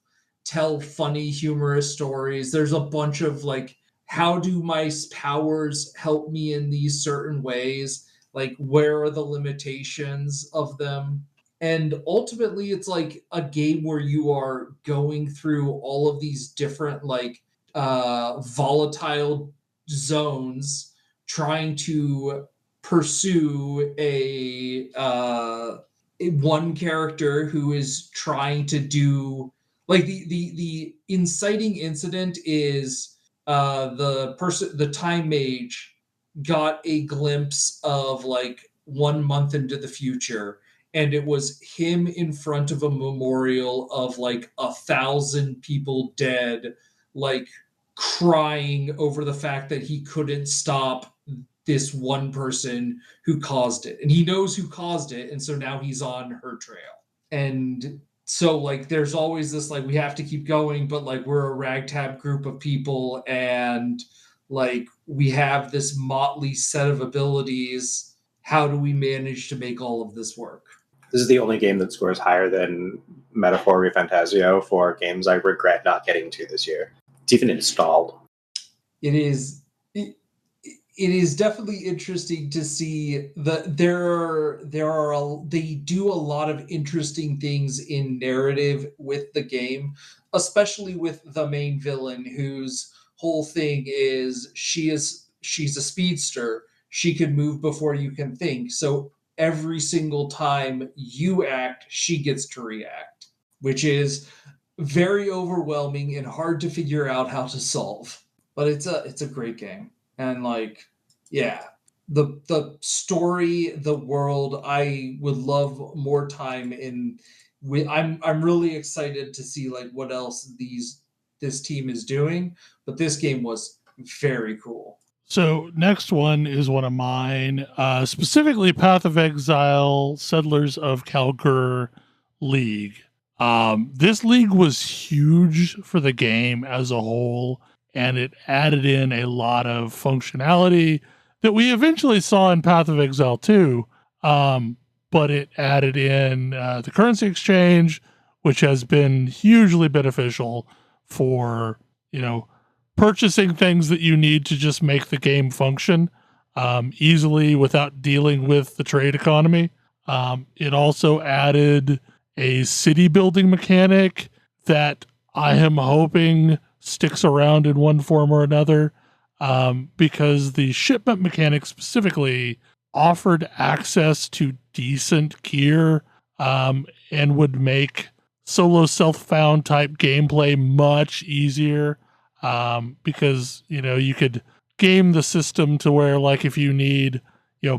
tell funny humorous stories. There's a bunch of like, how do my powers help me in these certain ways, like where are the limitations of them. And ultimately it's like a game where you are going through all of these different like volatile zones trying to pursue a one character who is trying to do like the inciting incident is the time mage got a glimpse of like 1 month into the future, and it was him in front of a memorial of like 1,000 people dead, like crying over the fact that he couldn't stop this one person who caused it, and he knows who caused it, and so now he's on her trail. And so like there's always this like, we have to keep going, but like we're a ragtag group of people, and like we have this motley set of abilities. How do we manage to make all of this work? This is the only game that scores higher than Metaphor Refantazio for games I regret not getting to this year. It's even installed. It is definitely interesting to see that they do a lot of interesting things in narrative with the game, especially with the main villain, whose whole thing is she's a speedster. She can move before you can think. So every single time you act, she gets to react, which is very overwhelming and hard to figure out how to solve. But it's a great game. And like, yeah, the story, the world, I would love more time in. I'm really excited to see like what else this team is doing. But this game was very cool. So next one is one of mine, specifically Path of Exile, Settlers of Kalguur League. This league was huge for the game as a whole, and it added in a lot of functionality that we eventually saw in Path of Exile 2, but it added in the currency exchange, which has been hugely beneficial for, purchasing things that you need to just make the game function easily without dealing with the trade economy. It also added a city building mechanic that I am hoping sticks around in one form or another, because the shipment mechanic specifically offered access to decent gear and would make solo self-found type gameplay much easier. Because, you could game the system to where, like, if you need,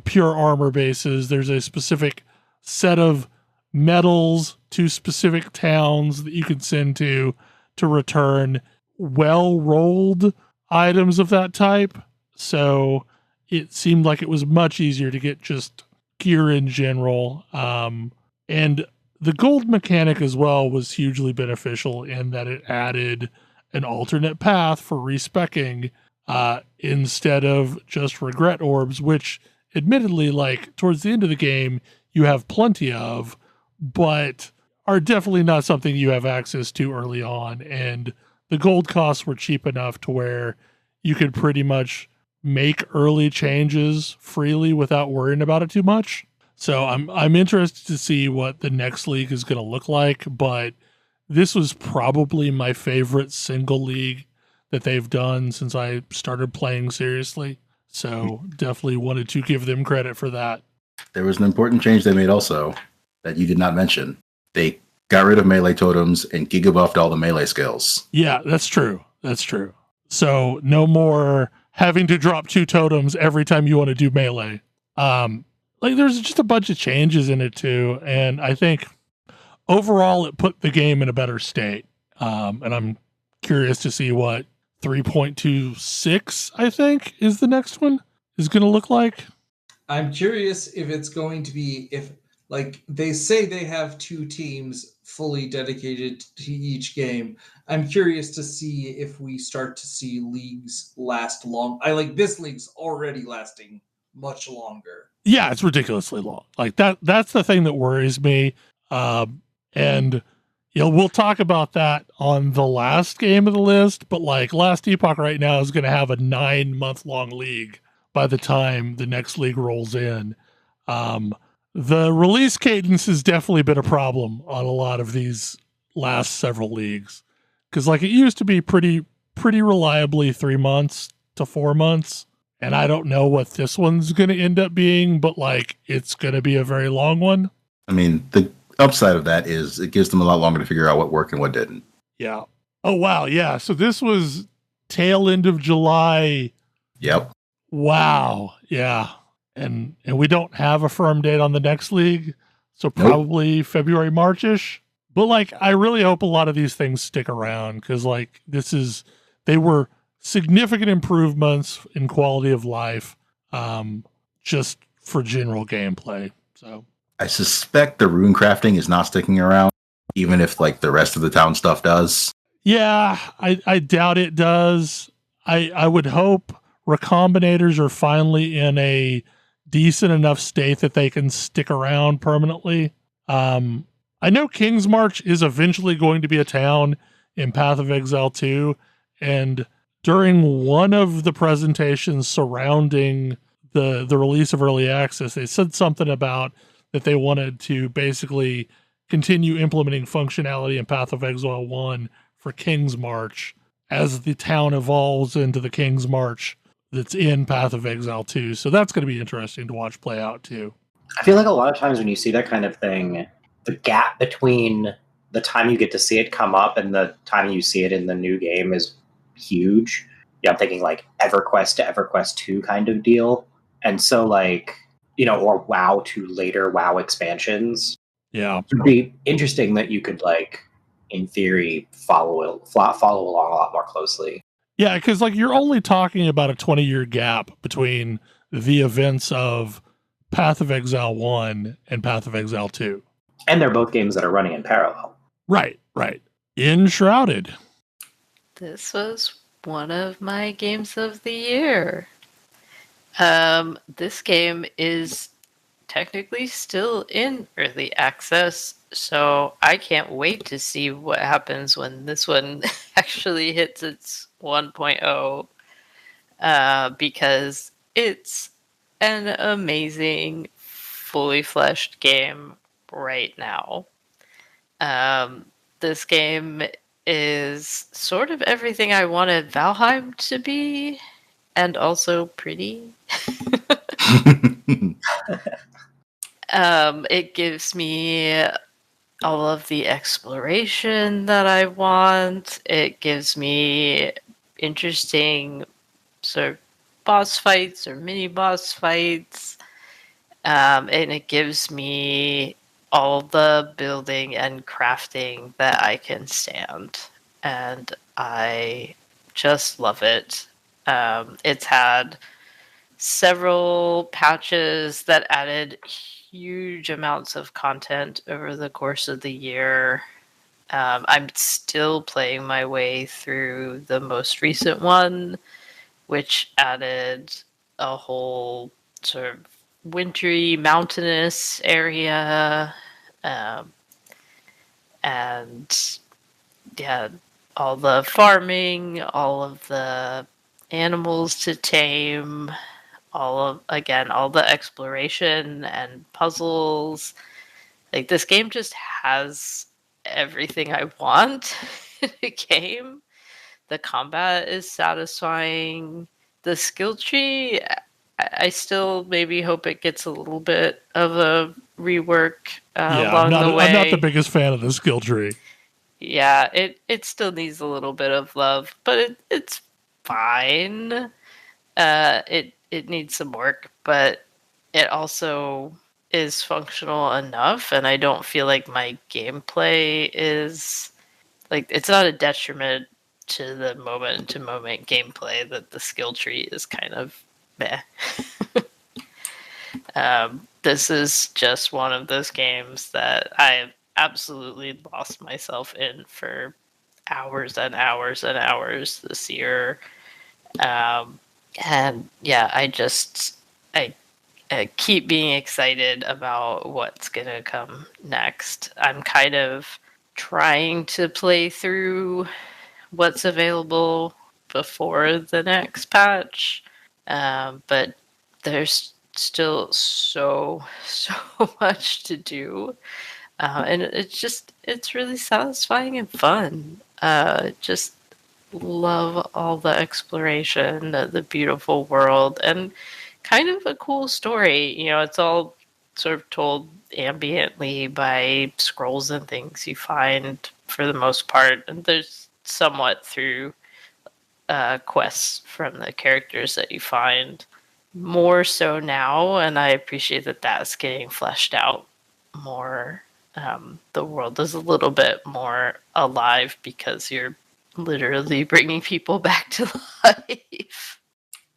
pure armor bases, there's a specific set of metals to specific towns that you can send to return well-rolled items of that type. So it seemed like it was much easier to get just gear in general. And the gold mechanic as well was hugely beneficial in that it added an alternate path for respecking instead of just regret orbs, which admittedly, like towards the end of the game, you have plenty of, but are definitely not something you have access to early on. And the gold costs were cheap enough to where you could pretty much make early changes freely without worrying about it too much. So I'm interested to see what the next league is going to look like, but this was probably my favorite single league that they've done since I started playing seriously. So definitely wanted to give them credit for that. There was an important change they made also that you did not mention. They got rid of melee totems, and gigabuffed all the melee skills. Yeah, that's true. That's true. So no more having to drop 2 totems every time you want to do melee. Like there's just a bunch of changes in it too, and I think overall it put the game in a better state. And I'm curious to see what 3.26, I think, is the next one is going to look like. I'm curious if it's going to be, if like they say they have 2 teams fully dedicated to each game. I'm curious to see if we start to see leagues last long. This league's already lasting much longer. Yeah, it's ridiculously long. Like that's the thing that worries me. And we'll talk about that on the last game of the list, but like Last Epoch right now is going to have a 9-month-long league by the time the next league rolls in. The release cadence has definitely been a problem on a lot of these last several leagues, because like it used to be pretty reliably 3 months to 4 months, and I don't know what this one's going to end up being, but like it's going to be a very long one. I mean, the upside of that is it gives them a lot longer to figure out what worked and what didn't. Yeah. Oh wow, yeah. So this was tail end of July. Yep. Wow. Yeah. And we don't have a firm date on the next league, so probably February, March-ish. But like I really hope a lot of these things stick around, because like they were significant improvements in quality of life, just for general gameplay. So I suspect the rune crafting is not sticking around, even if like the rest of the town stuff does. Yeah, I doubt it does. I would hope recombinators are finally in a decent enough state that they can stick around permanently. I know King's March is eventually going to be a town in Path of Exile 2, and during one of the presentations surrounding the release of Early Access, they said something about that they wanted to basically continue implementing functionality in Path of Exile 1 for King's March as the town evolves into the King's March that's in Path of Exile 2. So that's going to be interesting to watch play out too. I feel like a lot of times when you see that kind of thing, the gap between the time you get to see it come up and the time you see it in the new game is huge. Yeah, I'm thinking like EverQuest to EverQuest 2 kind of deal. And so like, or WoW to later WoW expansions. Yeah. It would be interesting that you could like, in theory, follow along a lot more closely. Yeah, because like you're only talking about a 20-year gap between the events of Path of Exile 1 and Path of Exile 2. And they're both games that are running in parallel. Right. Enshrouded. This was one of my games of the year. This game is technically still in early access, so I can't wait to see what happens when this one actually hits its 1.0, because it's an amazing, fully fleshed game right now. This game is sort of everything I wanted Valheim to be, and also pretty. It gives me all of the exploration that I want. It gives me interesting sort of boss fights or mini boss fights. And it gives me all the building and crafting that I can stand. And I just love it. It's had several patches that added huge amounts of content over the course of the year. I'm still playing my way through the most recent one, which added a whole sort of wintry mountainous area, and yeah, all the farming, all of the animals to tame, all the exploration and puzzles. Like, this game just has everything I want in a game. The combat is satisfying. The skill tree I still maybe hope it gets a little bit of a rework Yeah, along the way. I'm not the biggest fan of the skill tree. Yeah, it still needs a little bit of love, but it's fine. It needs some work, but it also is functional enough, and I don't feel like my gameplay is like it's not a detriment to the moment to moment gameplay that the skill tree is kind of meh. This is just one of those games that I have absolutely lost myself in for hours and hours and hours this year. And yeah, I keep being excited about what's gonna come next. I'm kind of trying to play through what's available before the next patch, but there's still so much to do, and it's really satisfying and fun. Just love all the exploration, the beautiful world, and kind of a cool story. You know, it's all sort of told ambiently by scrolls and things you find for the most part, and there's somewhat through quests from the characters that you find. More so now, and I appreciate that that's getting fleshed out more. The world is a little bit more alive because you're literally bringing people back to life.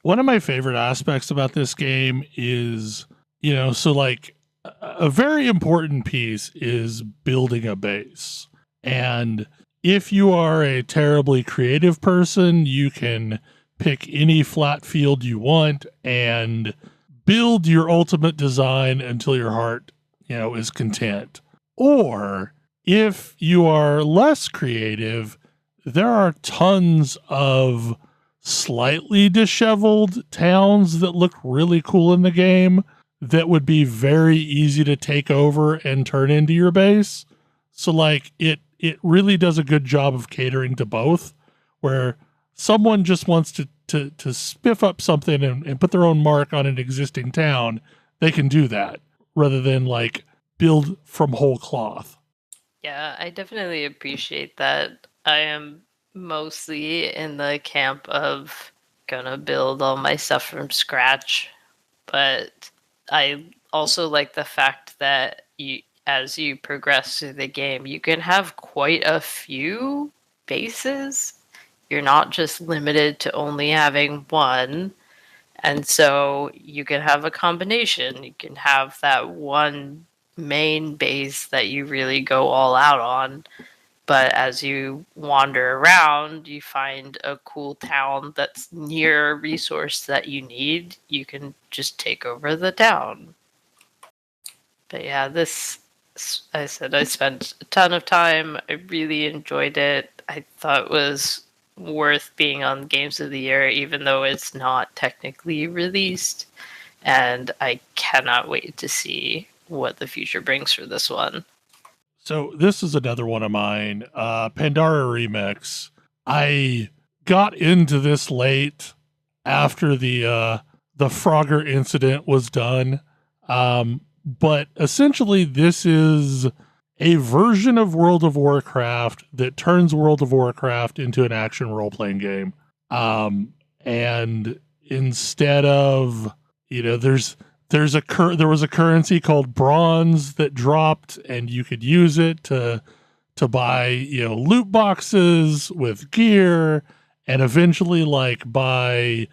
One of my favorite aspects about this game is, you know, so like a very important piece is building a base. And if you are a terribly creative person, you can pick any flat field you want and build your ultimate design until your heart, you know, is content. Or if you are less creative, there are tons of slightly disheveled towns that look really cool in the game that would be very easy to take over and turn into your base. So like it really does a good job of catering to both, where someone just wants to spiff up something and put their own mark on an existing town, they can do that rather than like build from whole cloth. Yeah, I definitely appreciate that. I am mostly in the camp of gonna build all my stuff from scratch, but I also like the fact that as you progress through the game, you can have quite a few bases. You're not just limited to only having one. And so you can have a combination. You can have that one main base that you really go all out on. But as you wander around, you find a cool town that's near a resource that you need. You can just take over the town. But yeah, I said I spent a ton of time. I really enjoyed it. I thought it was worth being on Games of the Year, even though it's not technically released. And I cannot wait to see what the future brings for this one. So this is another one of mine, Pandaria Remix. I got into this late after the Frogger incident was done. But essentially this is a version of World of Warcraft that turns World of Warcraft into an action role-playing game. And instead of, you know, there was a currency called bronze that dropped, and you could use it to buy, you know, loot boxes with gear, and eventually like buy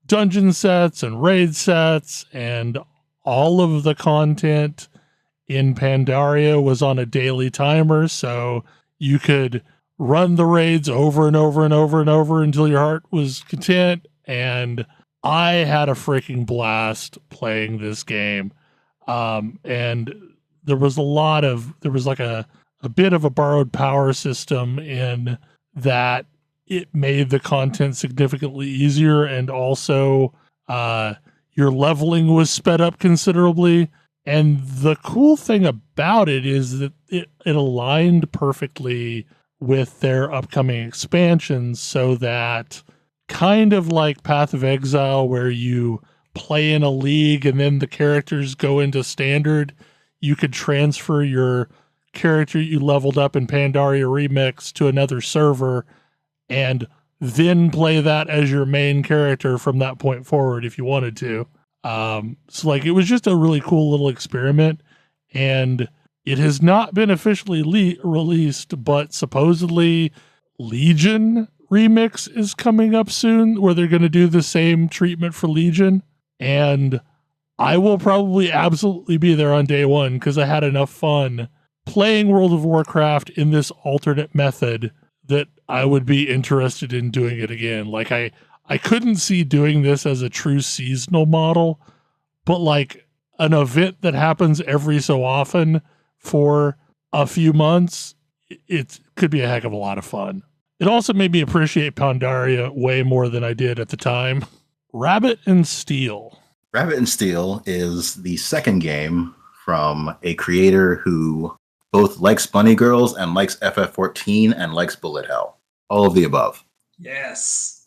dungeon sets and raid sets, and all of the content in Pandaria was on a daily timer, so you could run the raids over and over and over and over until your heart was content. And I had a freaking blast playing this game. And there was like a bit of a borrowed power system in that it made the content significantly easier, and also your leveling was sped up considerably. And the cool thing about it is that it aligned perfectly with their upcoming expansions, so that kind of like Path of Exile, where you play in a league and then the characters go into standard, you could transfer your character you leveled up in Pandaria Remix to another server and then play that as your main character from that point forward if you wanted to. So like it was just a really cool little experiment, and it has not been officially released, but supposedly Legion Remix is coming up soon where they're going to do the same treatment for Legion, and I will probably absolutely be there on day one because I had enough fun playing World of Warcraft in this alternate method that I would be interested in doing it again. Like I couldn't see doing this as a true seasonal model, but like an event that happens every so often for a few months, it could be a heck of a lot of fun. It also made me appreciate Pandaria way more than I did at the time. Rabbit and Steel. Rabbit and Steel is the second game from a creator who both likes Bunny Girls and likes FF14 and likes Bullet Hell. All of the above. Yes.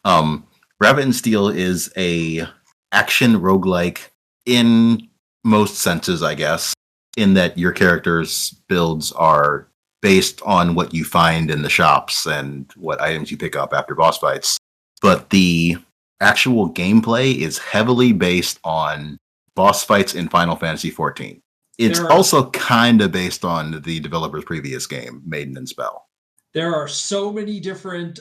Rabbit and Steel is a action roguelike in most senses, I guess, in that your character's builds are based on what you find in the shops and what items you pick up after boss fights. But the actual gameplay is heavily based on boss fights in Final Fantasy XIV. It's also kind of based on the developer's previous game, Maiden and Spell. There are so many different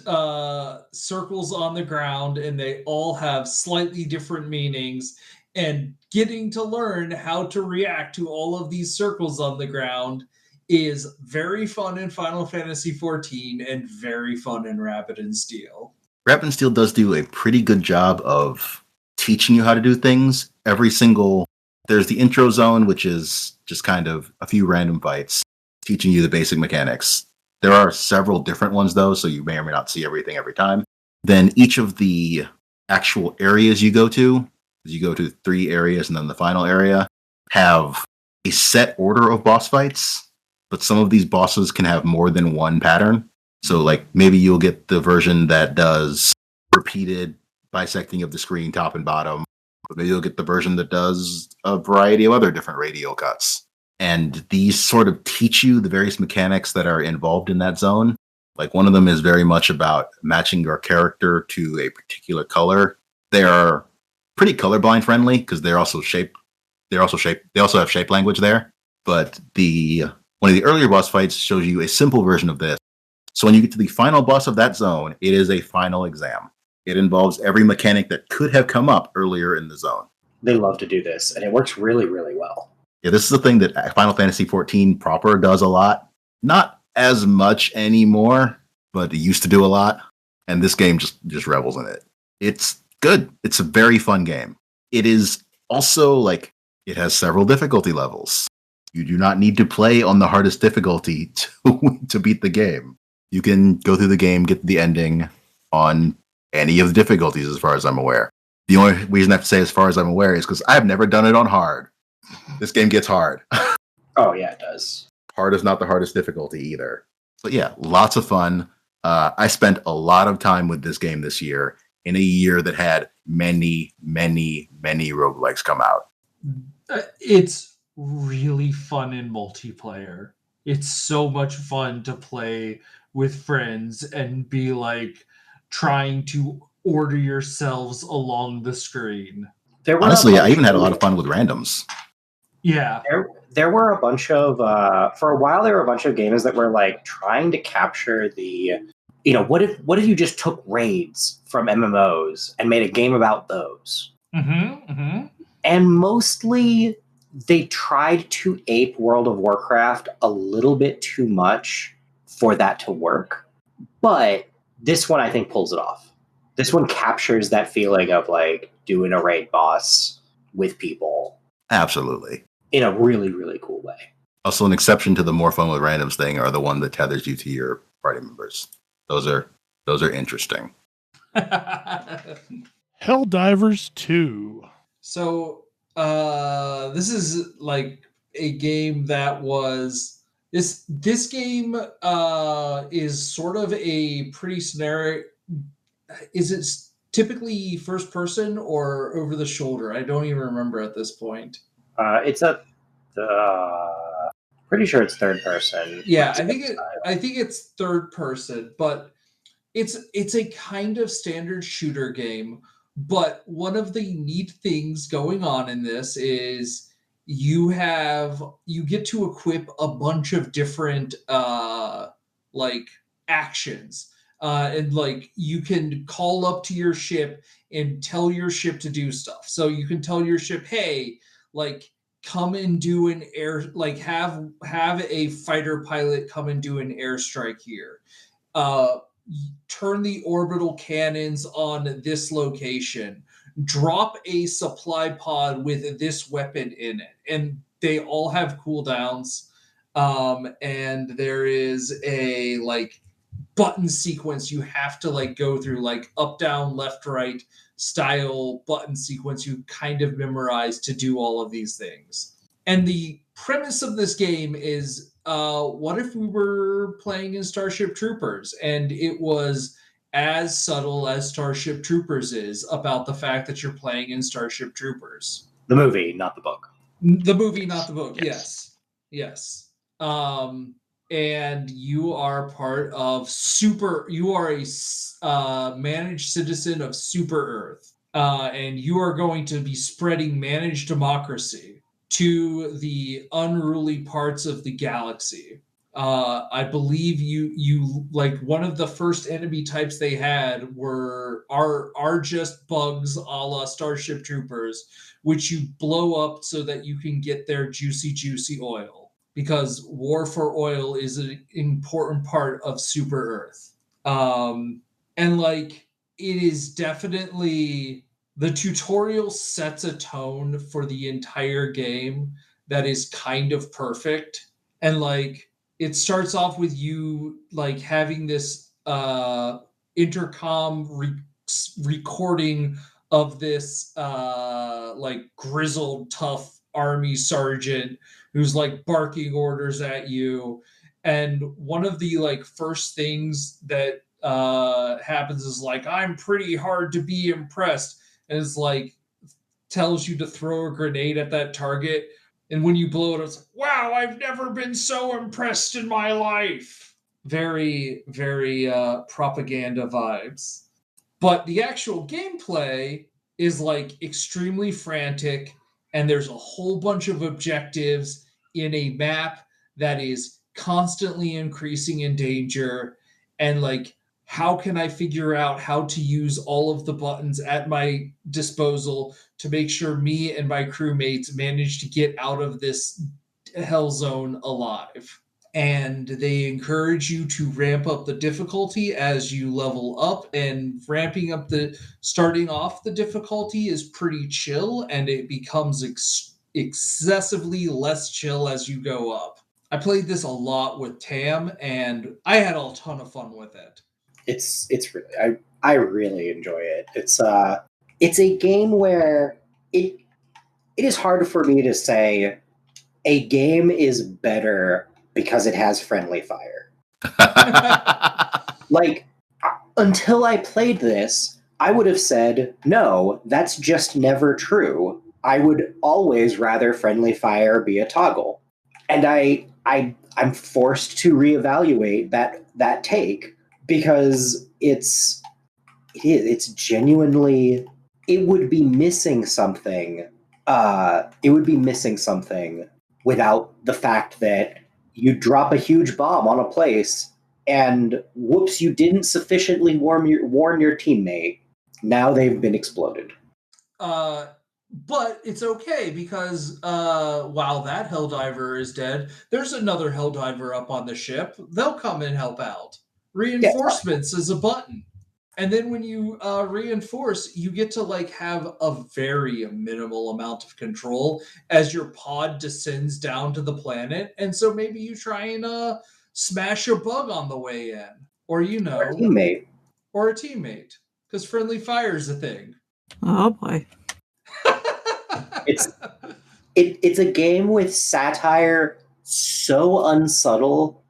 circles on the ground, and they all have slightly different meanings. And getting to learn how to react to all of these circles on the ground is very fun in Final Fantasy XIV and very fun in Rabbit and Steel. Rabbit and Steel does do a pretty good job of teaching you how to do things. There's the intro zone, which is just kind of a few random fights, teaching you the basic mechanics. There are several different ones, though, so you may or may not see everything every time. Then each of the actual areas you go to 3 areas and then the final area, have a set order of boss fights, but some of these bosses can have more than one pattern. So, like, maybe you'll get the version that does repeated bisecting of the screen top and bottom, but maybe you'll get the version that does a variety of other different radial cuts. And these sort of teach you the various mechanics that are involved in that zone. Like, one of them is very much about matching your character to a particular color. They are pretty colorblind friendly because they also have shape language there. But one of the earlier boss fights shows you a simple version of this. So when you get to the final boss of that zone, it is a final exam. It involves every mechanic that could have come up earlier in the zone. They love to do this, and it works really, really well. Yeah, this is the thing that Final Fantasy XIV proper does a lot. Not as much anymore, but it used to do a lot. And this game just revels in it. It's good. It's a very fun game. It is also, like, it has several difficulty levels. You do not need to play on the hardest difficulty to beat the game. You can go through the game, get to the ending on any of the difficulties as far as I'm aware. The only reason I have to say as far as I'm aware is because I've never done it on hard. This game gets hard. Oh, yeah, it does. Hard is not the hardest difficulty either. But yeah, lots of fun. I spent a lot of time with this game this year, in a year that had many, many, many roguelikes come out. It's really fun in multiplayer. It's so much fun to play with friends and be like trying to order yourselves along the screen. Honestly, I even had a lot of fun with randoms. Yeah. There were a bunch of, for a while, there were a bunch of games that were like trying to capture the, what if you just took raids from MMOs and made a game about those? Mm-hmm, mm-hmm. And mostly they tried to ape World of Warcraft a little bit too much for that to work. But this one, I think, pulls it off. This one captures that feeling of like doing a raid boss with people. Absolutely. In a really, really cool way. Also, an exception to the more fun with randoms thing are the one that tethers you to your party members. Those are interesting. Helldivers 2. So this is like a game that was this game is sort of a pretty scenario. Is it typically first person or over the shoulder? I don't even remember at this point. It's pretty sure it's third person. Yeah, I think it's third person, but it's a kind of standard shooter game. But one of the neat things going on in this is you get to equip a bunch of different like actions. And like you can call up to your ship and tell your ship to do stuff. So you can tell your ship, hey, like come and do an air, like have a fighter pilot come and do an airstrike here. Turn the orbital cannons on this location. Drop a supply pod with this weapon in it. And they all have cooldowns. And there is a like button sequence you have to like go through, like up, down, left, right style button sequence you kind of memorize to do all of these things. And the premise of this game is what if we were playing in Starship Troopers and it was as subtle as Starship Troopers is about the fact that you're playing in Starship Troopers? The movie, not the book. The movie, not the book. Yes. And you are part of you are a managed citizen of Super Earth. And you are going to be spreading managed democracy to the unruly parts of the galaxy. I believe you like one of the first enemy types they had are just bugs a la Starship Troopers, which you blow up so that you can get their juicy oil. Because war for oil is an important part of Super Earth. And like it is definitely, the tutorial sets a tone for the entire game that is kind of perfect. And like it starts off with you like having this intercom recording of this like grizzled tough army sergeant who's like barking orders at you. And one of the like first things that happens is like, I'm pretty hard to be impressed. And it's like, tells you to throw a grenade at that target. And when you blow it, it's like, wow, I've never been so impressed in my life. Very, very propaganda vibes. But the actual gameplay is like extremely frantic, and there's a whole bunch of objectives in a map that is constantly increasing in danger. And like, how can I figure out how to use all of the buttons at my disposal to make sure me and my crewmates manage to get out of this hell zone alive? And they encourage you to ramp up the difficulty as you level up, and starting off the difficulty is pretty chill, and it becomes excessively less chill as you go up. I played this a lot with Tam, and I had a ton of fun with it. It's really, I really enjoy it. It's a game where it is hard for me to say a game is better because it has friendly fire. Like, until I played this, I would have said, no, that's just never true. I would always rather friendly fire be a toggle. And I'm forced to reevaluate that take, because it's genuinely, it would be missing something. It would be missing something without the fact that you drop a huge bomb on a place and whoops, you didn't sufficiently warn your teammate. Now they've been exploded. But it's okay, because while that Helldiver is dead, there's another Helldiver up on the ship. They'll come and help out. Reinforcements is a button. And then when you reinforce, you get to like have a very minimal amount of control as your pod descends down to the planet. And so maybe you try and smash a bug on the way in, or Or a teammate, because friendly fire is a thing. Oh boy. It's a game with satire so unsubtle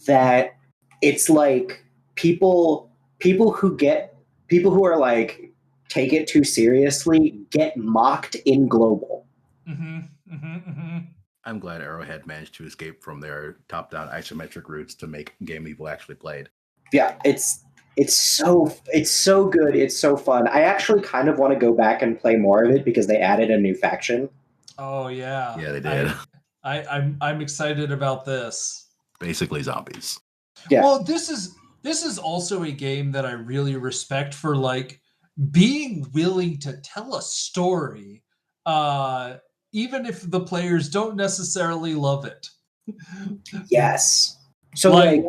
that it's like people who are like, take it too seriously get mocked in global. I'm glad Arrowhead managed to escape from their top-down isometric roots to make a game people actually played. Yeah, it's so good. It's so fun. I actually kind of want to go back and play more of it because they added a new faction. Oh yeah. Yeah, they did. I'm excited about this. Basically zombies. Yeah. Well, this is also a game that I really respect for like being willing to tell a story, even if the players don't necessarily love it. Yes. So like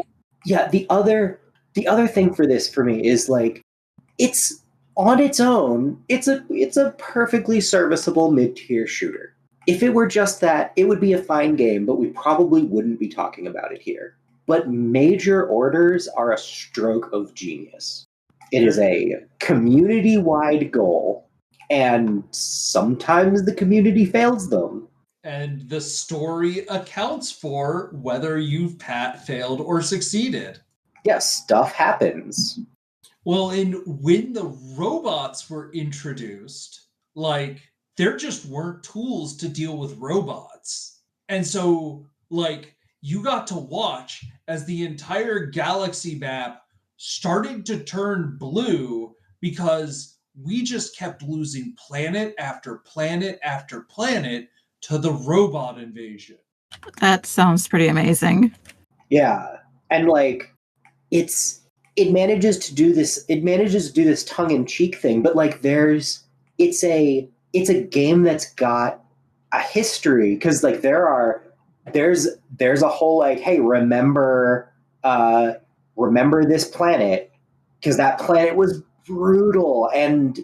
yeah, the other thing for this for me is like it's on its own, it's a perfectly serviceable mid-tier shooter. If it were just that, it would be a fine game, but we probably wouldn't be talking about it here. But major orders are a stroke of genius. It is a community-wide goal, and sometimes the community fails them. And the story accounts for whether you've failed or succeeded. Yes, stuff happens. Well, when the robots were introduced, like, there just weren't tools to deal with robots. And so, like, you got to watch as the entire galaxy map started to turn blue because we just kept losing planet after planet after planet to the robot invasion. That sounds pretty amazing. Yeah. And like it manages to do this tongue-in-cheek thing, but like it's a game that's got a history, because like there's a whole like, hey, remember this planet, because that planet was brutal, and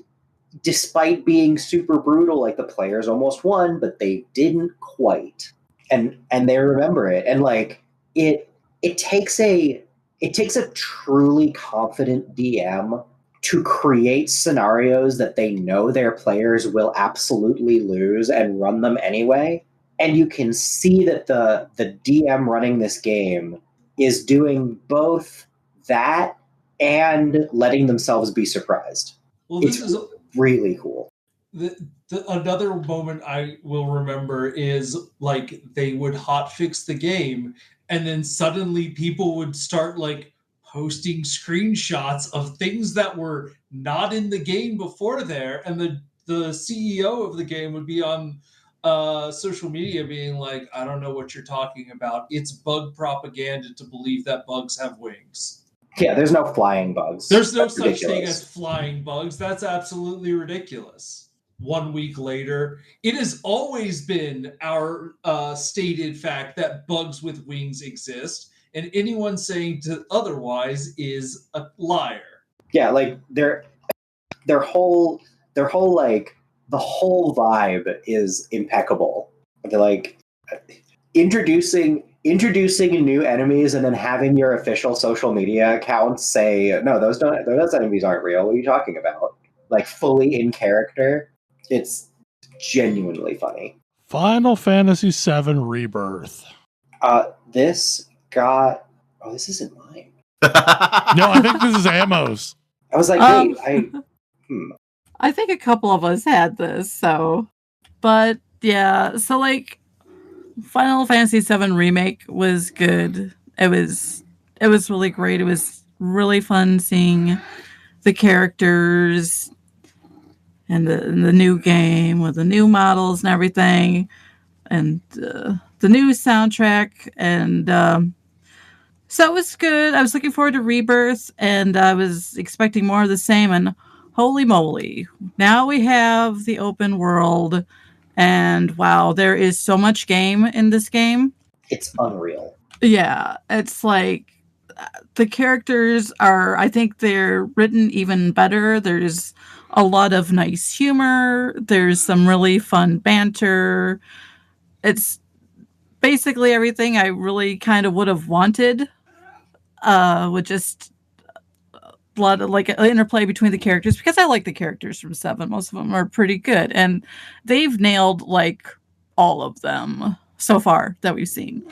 despite being super brutal, like the players almost won, but they didn't quite. And they remember it. And like it takes a truly confident DM to create scenarios that they know their players will absolutely lose and run them anyway. And you can see that the DM running this game is doing both that and letting themselves be surprised. Well, this is really cool. Another moment I will remember is like they would hotfix the game, and then suddenly people would start like posting screenshots of things that were not in the game before there, and the CEO of the game would be on social media being like, I don't know what you're talking about. It's bug propaganda to believe that bugs have wings. Yeah, there's no flying bugs. There's no such thing as flying bugs. That's absolutely ridiculous. 1 week later, it has always been our stated fact that bugs with wings exist, and anyone saying otherwise is a liar. Yeah, like their whole like the whole vibe is impeccable. They're like introducing new enemies and then having your official social media accounts say, no, those enemies aren't real. What are you talking about? Like fully in character. It's genuinely funny. Final Fantasy VII Rebirth. This isn't mine. No, I think this is Ammo's. I was like, wait, I think a couple of us had this, but yeah, so like Final Fantasy VII Remake was good. It was really great. It was really fun seeing the characters and the new game with the new models and everything, and the new soundtrack, and so it was good. I was looking forward to Rebirth, and I was expecting more of the same, and holy moly, now we have the open world, and wow, there is so much game in this game. It's unreal. Yeah, it's like the characters are, I think they're written even better. There's a lot of nice humor. There's some really fun banter. It's basically everything I really kind of would have wanted, with just a lot of like an interplay between the characters, because I like the characters from 7. Most of them are pretty good, and they've nailed like all of them so far that we've seen.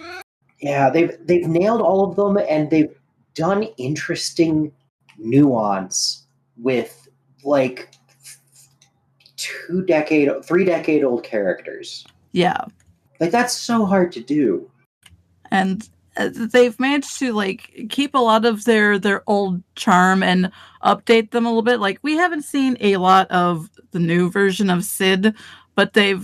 Yeah, they've nailed all of them, and they've done interesting nuance with like 3-decade-old characters. Yeah. Like, that's so hard to do. And they've managed to like keep a lot of their old charm and update them a little bit. Like, we haven't seen a lot of the new version of Sid, but it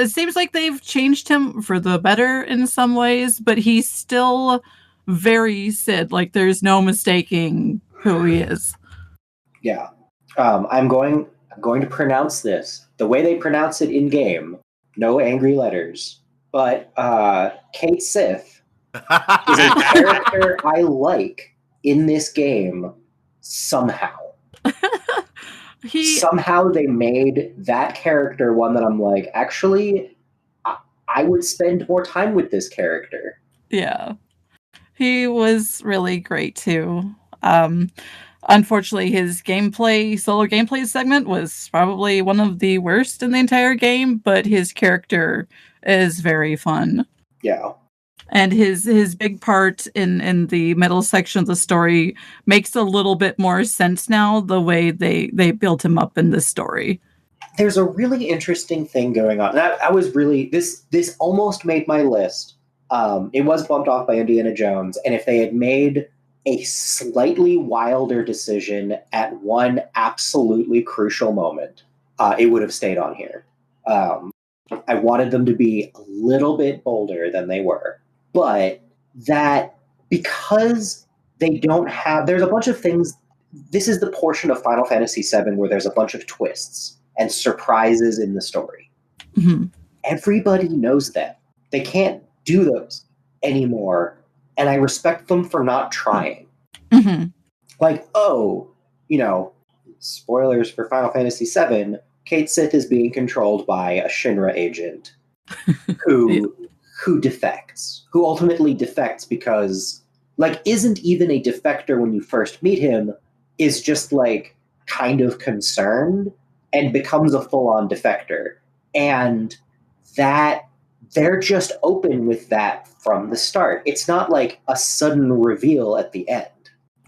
seems like they've changed him for the better in some ways, but he's still very Sid. Like, there's no mistaking who he is. Yeah. I'm going to pronounce this the way they pronounce it in game. No angry letters. But Kate Sith is a character I like in this game somehow. Somehow they made that character one that I'm like, actually, I would spend more time with this character. Yeah. He was really great too. Unfortunately, his solo gameplay segment was probably one of the worst in the entire game, but his character is very fun. Yeah. And his big part in the middle section of the story makes a little bit more sense now, the way they built him up in this story. There's a really interesting thing going on. I was really this almost made my list. It was bumped off by Indiana Jones, and if they had made a slightly wilder decision at one absolutely crucial moment, it would have stayed on here. I wanted them to be a little bit bolder than they were. But that, because they don't have, there's a bunch of things, this is the portion of Final Fantasy VII where there's a bunch of twists and surprises in the story. Mm-hmm. Everybody knows that. They can't do those anymore, and I respect them for not trying. Mm-hmm. Like, spoilers for Final Fantasy VII, Kate Sith is being controlled by a Shinra agent who defects, who ultimately defects because, like, isn't even a defector when you first meet him, is just, like, kind of concerned and becomes a full-on defector. And that, they're just open with that from the start. It's not like a sudden reveal at the end.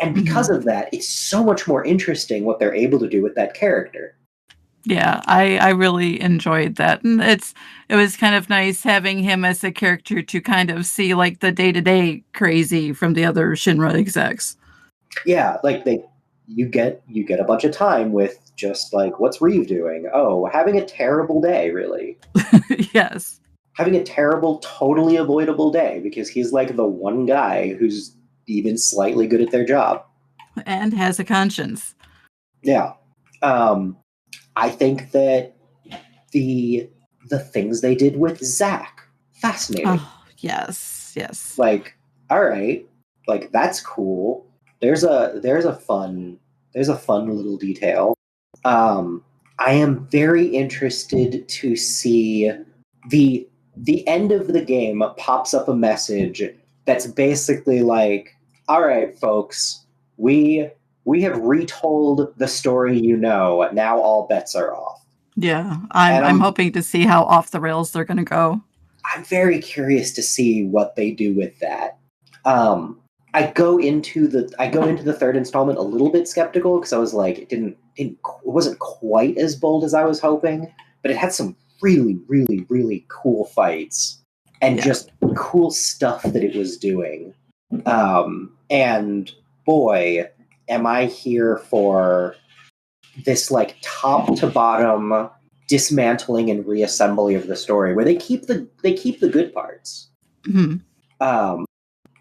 And because of that, it's so much more interesting what they're able to do with that character. Yeah, I really enjoyed that. And it was kind of nice having him as a character to kind of see like the day-to-day crazy from the other Shinra execs. Yeah, like you get a bunch of time with just like, what's Reeve doing? Oh, having a terrible day, really. Yes. Having a terrible, totally avoidable day because he's like the one guy who's even slightly good at their job. And has a conscience. Yeah. I think that the things they did with Zack, fascinating. Oh, yes. Like, all right, like that's cool. There's a fun little detail. I am very interested to see the end of the game pops up a message that's basically like, all right, folks, we have retold the story now all bets are off. Yeah, I'm hoping to see how off the rails they're going to go. I'm very curious to see what they do with that. I go into the third installment a little bit skeptical because I was like, it wasn't quite as bold as I was hoping, but it had some really, really, really cool fights and just cool stuff that it was doing. And boy, am I here for this like top to bottom dismantling and reassembly of the story where they keep the good parts. Mm-hmm.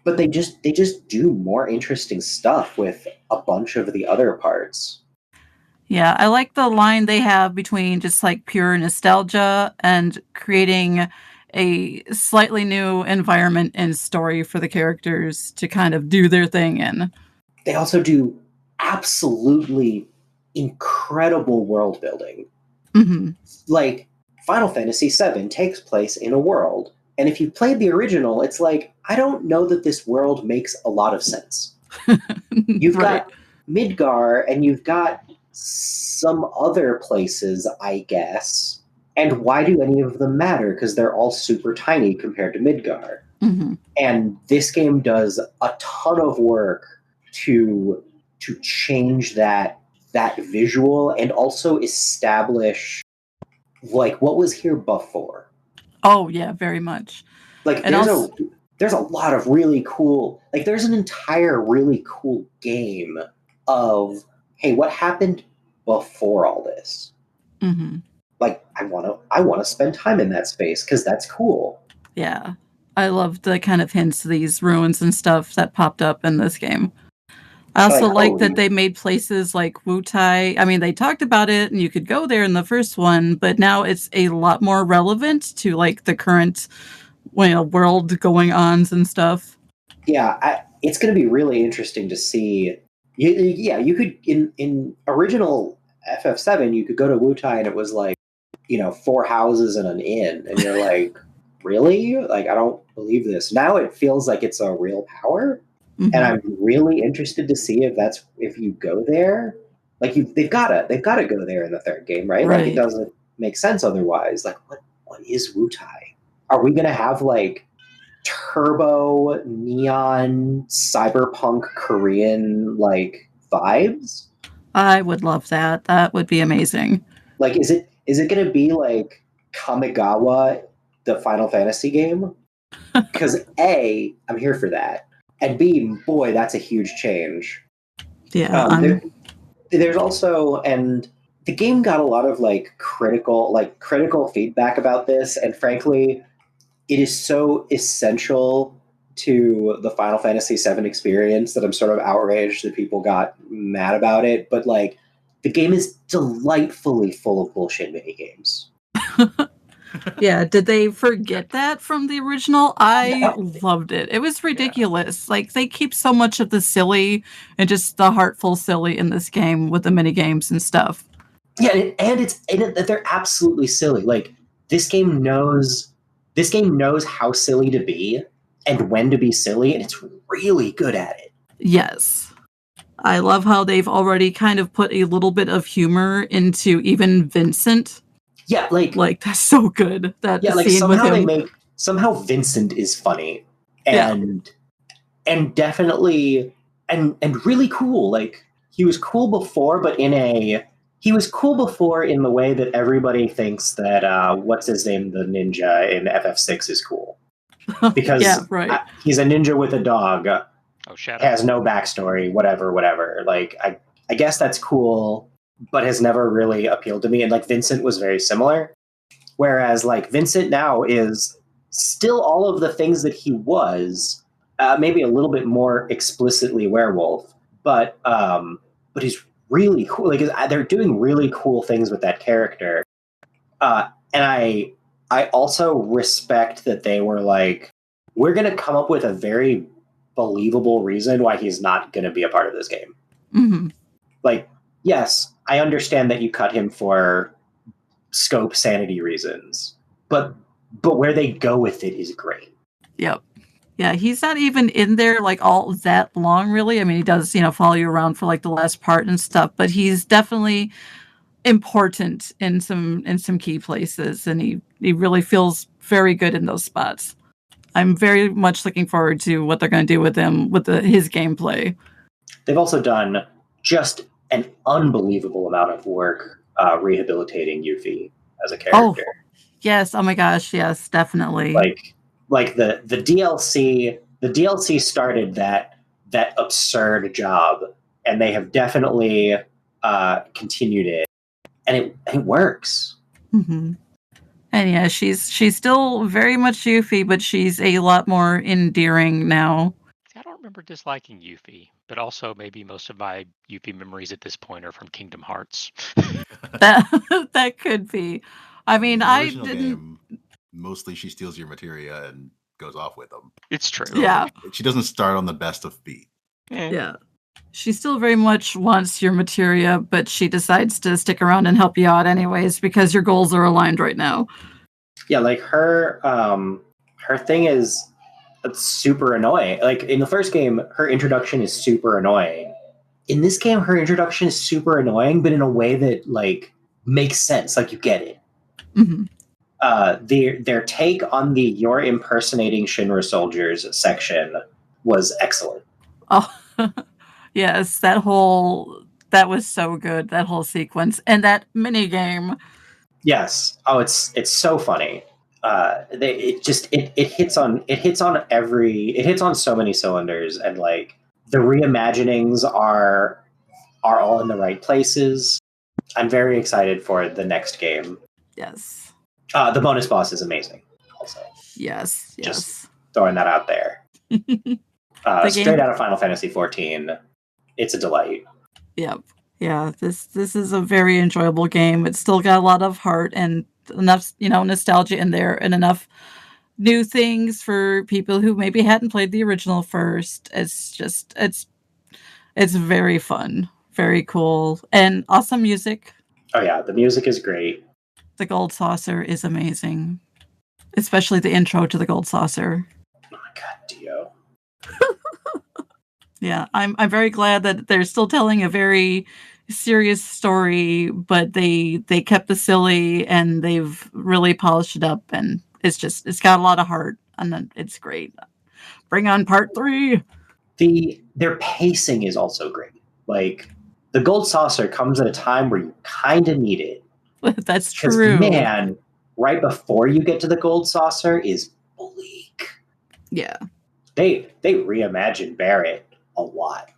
But they just do more interesting stuff with a bunch of the other parts. Yeah, I like the line they have between just like pure nostalgia and creating a slightly new environment and story for the characters to kind of do their thing in. They also do absolutely incredible world building. Mm-hmm. Like, Final Fantasy VII takes place in a world, and if you played the original, it's like, I don't know that this world makes a lot of sense. You've got Midgar, and you've got some other places, I guess. And why do any of them matter? Because they're all super tiny compared to Midgar. Mm-hmm. And this game does a ton of work to change that visual and also establish like what was here before. Oh yeah, very much. Like And there's a lot of really cool, like there's an entire really cool game of, hey, what happened before all this? Mm-hmm. Like I want to spend time in that space because that's cool. Yeah, I love the kind of hints to these ruins and stuff that popped up in this game. I also like that they made places like Wutai. I mean, they talked about it and you could go there in the first one, but now it's a lot more relevant to like the current world going ons and stuff. Yeah, it's going to be really interesting to see. You could in original FF7, you could go to Wutai and it was like, 4 houses and an inn, and you're like, really? Like, I don't believe this. Now it feels like it's a real power, and I'm really interested to see if you go there, like they've got to go there in the third game, right? Like it doesn't make sense otherwise. Like, what is Wutai? Are we going to have like turbo neon cyberpunk Korean like vibes? I would love that. That would be amazing. Like, is it going to be like Kamigawa, the Final Fantasy game? Because A, I'm here for that, and B, boy, that's a huge change. Yeah. There's also, and the game got a lot of like critical feedback about this, and frankly, it is so essential to the Final Fantasy VII experience that I'm sort of outraged that people got mad about it. But like, the game is delightfully full of bullshit minigames. Yeah, did they forget that from the original? I loved it. It was ridiculous. Yeah. Like, they keep so much of the silly and just the heartful silly in this game with the minigames and stuff. Yeah, and they're absolutely silly. Like, this game knows how silly to be and when to be silly, and it's really good at it. Yes. I love how they've already kind of put a little bit of humor into even Vincent. Yeah, like that's so good. That yeah, like scene somehow Vincent is funny and definitely and really cool. Like, he was cool before, but he was cool before in the way that everybody thinks that what's his name, the ninja in FF6 is cool. Because he's a ninja with a dog. Has no backstory, whatever. Like, I guess that's cool, but has never really appealed to me. And like, Vincent was very similar. Whereas like, Vincent now is still all of the things that he was, maybe a little bit more explicitly werewolf, but he's really cool. Like, they're doing really cool things with that character. And I also respect that they were like, we're going to come up with a very believable reason why he's not going to be a part of this game. Mm-hmm. Like, yes, I understand that you cut him for scope sanity reasons, but where they go with it is great. Yep. Yeah, he's not even in there like all that long, really. I mean, he does, follow you around for like the last part and stuff, but he's definitely important in some key places, and he really feels very good in those spots. I'm very much looking forward to what they're going to do with him with his gameplay. They've also done just an unbelievable amount of work rehabilitating Yuffie as a character. Oh, yes. Oh my gosh. Yes, definitely. Like the DLC started that absurd job, and they have definitely continued it, and it works. Mm-hmm. And yeah, she's still very much Yuffie, but she's a lot more endearing now. I don't remember disliking Yuffie, but also maybe most of my Yuffie memories at this point are from Kingdom Hearts. that could be. I mean, I didn't. Game, mostly she steals your materia and goes off with them. It's true. So yeah. She doesn't start on the best of feet. Yeah. She still very much wants your materia, but she decides to stick around and help you out anyways because your goals are aligned right now. Yeah, like her thing is super annoying. Like, in the first game, her introduction is super annoying. In this game, her introduction is super annoying, but in a way that like makes sense. Like, you get it. Mm-hmm. Their take on the "you're impersonating Shinra soldiers" section was excellent. Oh. Yes, that was so good, that whole sequence. And that mini game. Yes. Oh, it's so funny. It hits on so many cylinders, and like the reimaginings are all in the right places. I'm very excited for the next game. Yes. The bonus boss is amazing. Also, yes. Just throwing that out there. Straight out of Final Fantasy XIV. It's a delight. Yep. Yeah, this is a very enjoyable game. It's still got a lot of heart and enough, nostalgia in there, and enough new things for people who maybe hadn't played the original first. It's very fun, very cool, and awesome music. Oh yeah, the music is great. The Gold Saucer is amazing, especially the intro to the Gold Saucer. Oh my god, Dio. Yeah, I'm very glad that they're still telling a very serious story, but they kept the silly and they've really polished it up, and it's got a lot of heart, and it's great. Bring on part 3. Their pacing is also great. Like the Gold Saucer comes at a time where you kind of need it. That's true. Man, right before you get to the Gold Saucer is bleak. Yeah. They reimagined Barrett a lot.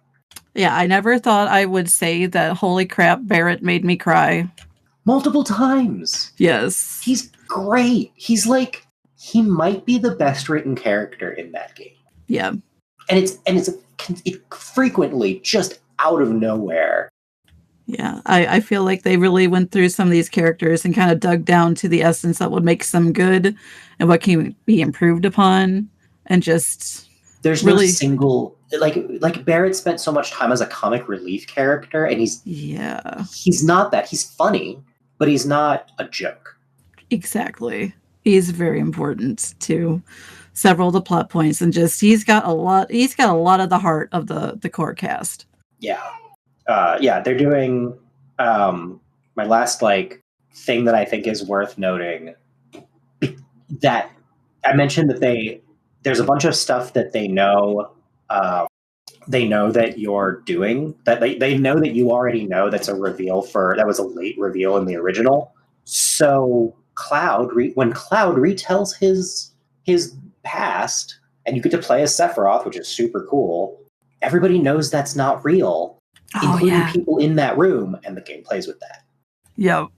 Yeah, I never thought I would say that, holy crap, Barrett made me cry. Multiple times. Yes. He's great. He's like, he might be the best written character in that game. Yeah. And it's frequently just out of nowhere. Yeah, I feel like they really went through some of these characters and kind of dug down to the essence that would make them good and what can be improved upon, and just there's really no single like Barrett spent so much time as a comic relief character, and he's not that. He's funny, but he's not a joke. Exactly. He's very important to several of the plot points, and just he's got a lot of the heart of the core cast. Yeah. They're doing my last thing that I think is worth noting, that I mentioned that there's a bunch of stuff that they know that you're doing, that they know that you already know. That's a reveal that was a late reveal in the original. So when Cloud retells his past, and you get to play as Sephiroth, which is super cool, everybody knows that's not real, including people in that room, and the game plays with that. Yep.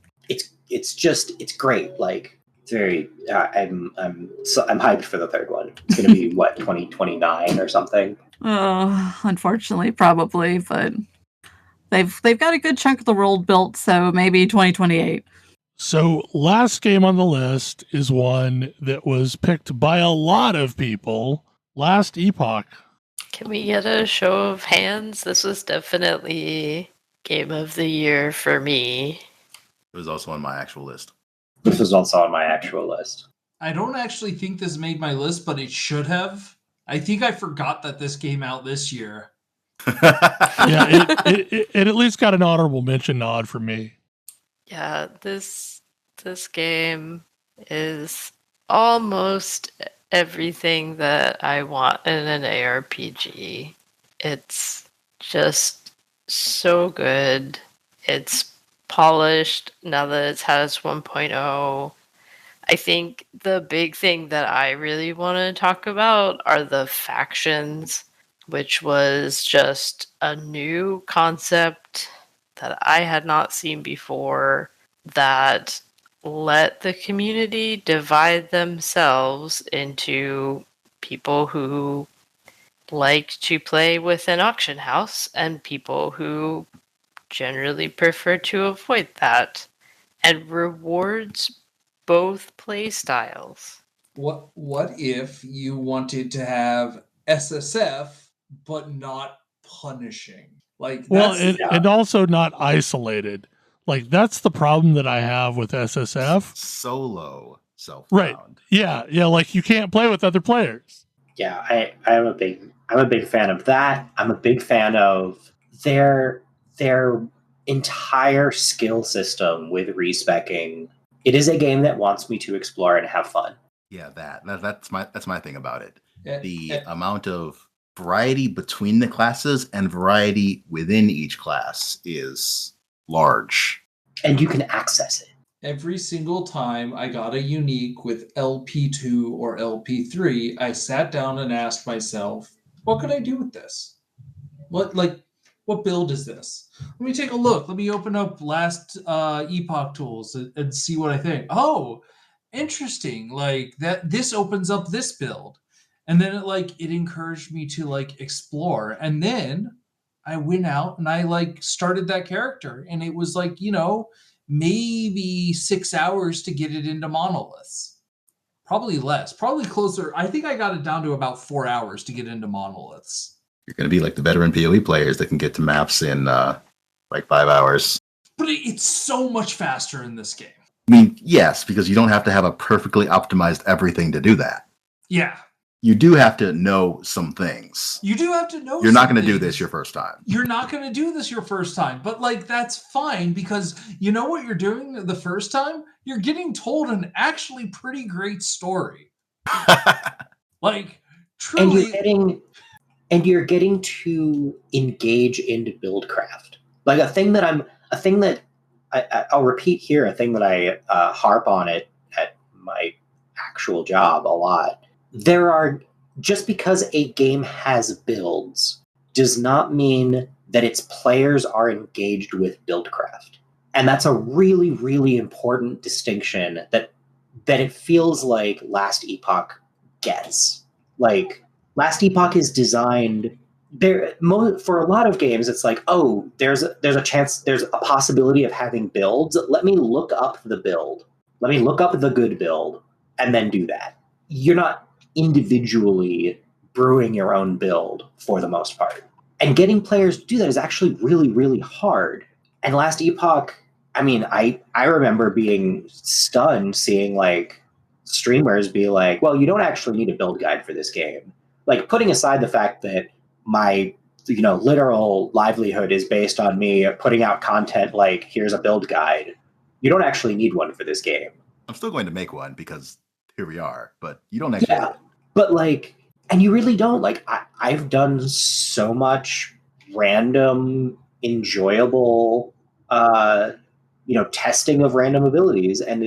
It's great. Like, it's very. I'm hyped for the third one. It's going to be 2029 or something. Unfortunately, probably, but they've got a good chunk of the world built, so maybe 2028. So, last game on the list is one that was picked by a lot of people. Last Epoch. Can we get a show of hands? This was definitely Game of the Year for me. It was also on my actual list. This was also on my actual list. I don't actually think this made my list, but it should have. I think I forgot that this came out this year. Yeah, it at least got an honorable mention nod from me. Yeah, this game is almost everything that I want in an ARPG. It's just so good. It's polished now that it has 1.0. I think the big thing that I really want to talk about are the factions, which was just a new concept that I had not seen before, that let the community divide themselves into people who like to play with an auction house and people who generally prefer to avoid that, and rewards both play styles. What if you wanted to have SSF but not punishing? And also not isolated. Like, that's the problem that I have with SSF. Solo self-found. Right. Yeah. Like, you can't play with other players. Yeah, I'm a big fan of that. I'm a big fan of their entire skill system with respecking. It is a game that wants me to explore and have fun. Yeah, that's my thing about it. The amount of variety between the classes and variety within each class is large. And you can access it. every single time I got a unique with LP2 or LP3, I sat down and asked myself, what could I do with this? What build is this? Let me take a look. Let me open up last Epoch tools and see what I think. Oh, interesting. Like that, this opens up this build. And then it encouraged me to explore. And then I went out and I started that character. And it was maybe 6 hours to get it into monoliths. Probably less, probably closer. I think I got it down to about 4 hours to get into monoliths. You're going to be like the veteran PoE players that can get to maps in 5 hours. But it's so much faster in this game. I mean, yes, because you don't have to have a perfectly optimized everything to do that. Yeah. You do have to know some things. You do have to know You're not going to do this your first time. You're not going to do this your first time. But that's fine because you know what you're doing the first time? You're getting told an actually pretty great story. Truly. And you're getting to engage into buildcraft. Like a thing that I'll repeat here, a thing that I harp on it at my actual job a lot. Just because a game has builds does not mean that its players are engaged with buildcraft. And that's a really, really important distinction that it feels like Last Epoch gets. Like, Last Epoch is designed for a lot of games. It's like, oh, there's a possibility of having builds. Let me look up the build. Let me look up the good build and then do that. You're not individually brewing your own build for the most part. And getting players to do that is actually really, really hard. And Last Epoch, I mean, I remember being stunned seeing streamers be like, well, you don't actually need a build guide for this game. Putting aside the fact that my, literal livelihood is based on me putting out content here's a build guide, you don't actually need one for this game. I'm still going to make one because here we are, but you don't actually. Yeah, but and you really don't. I've done so much random, enjoyable, testing of random abilities, and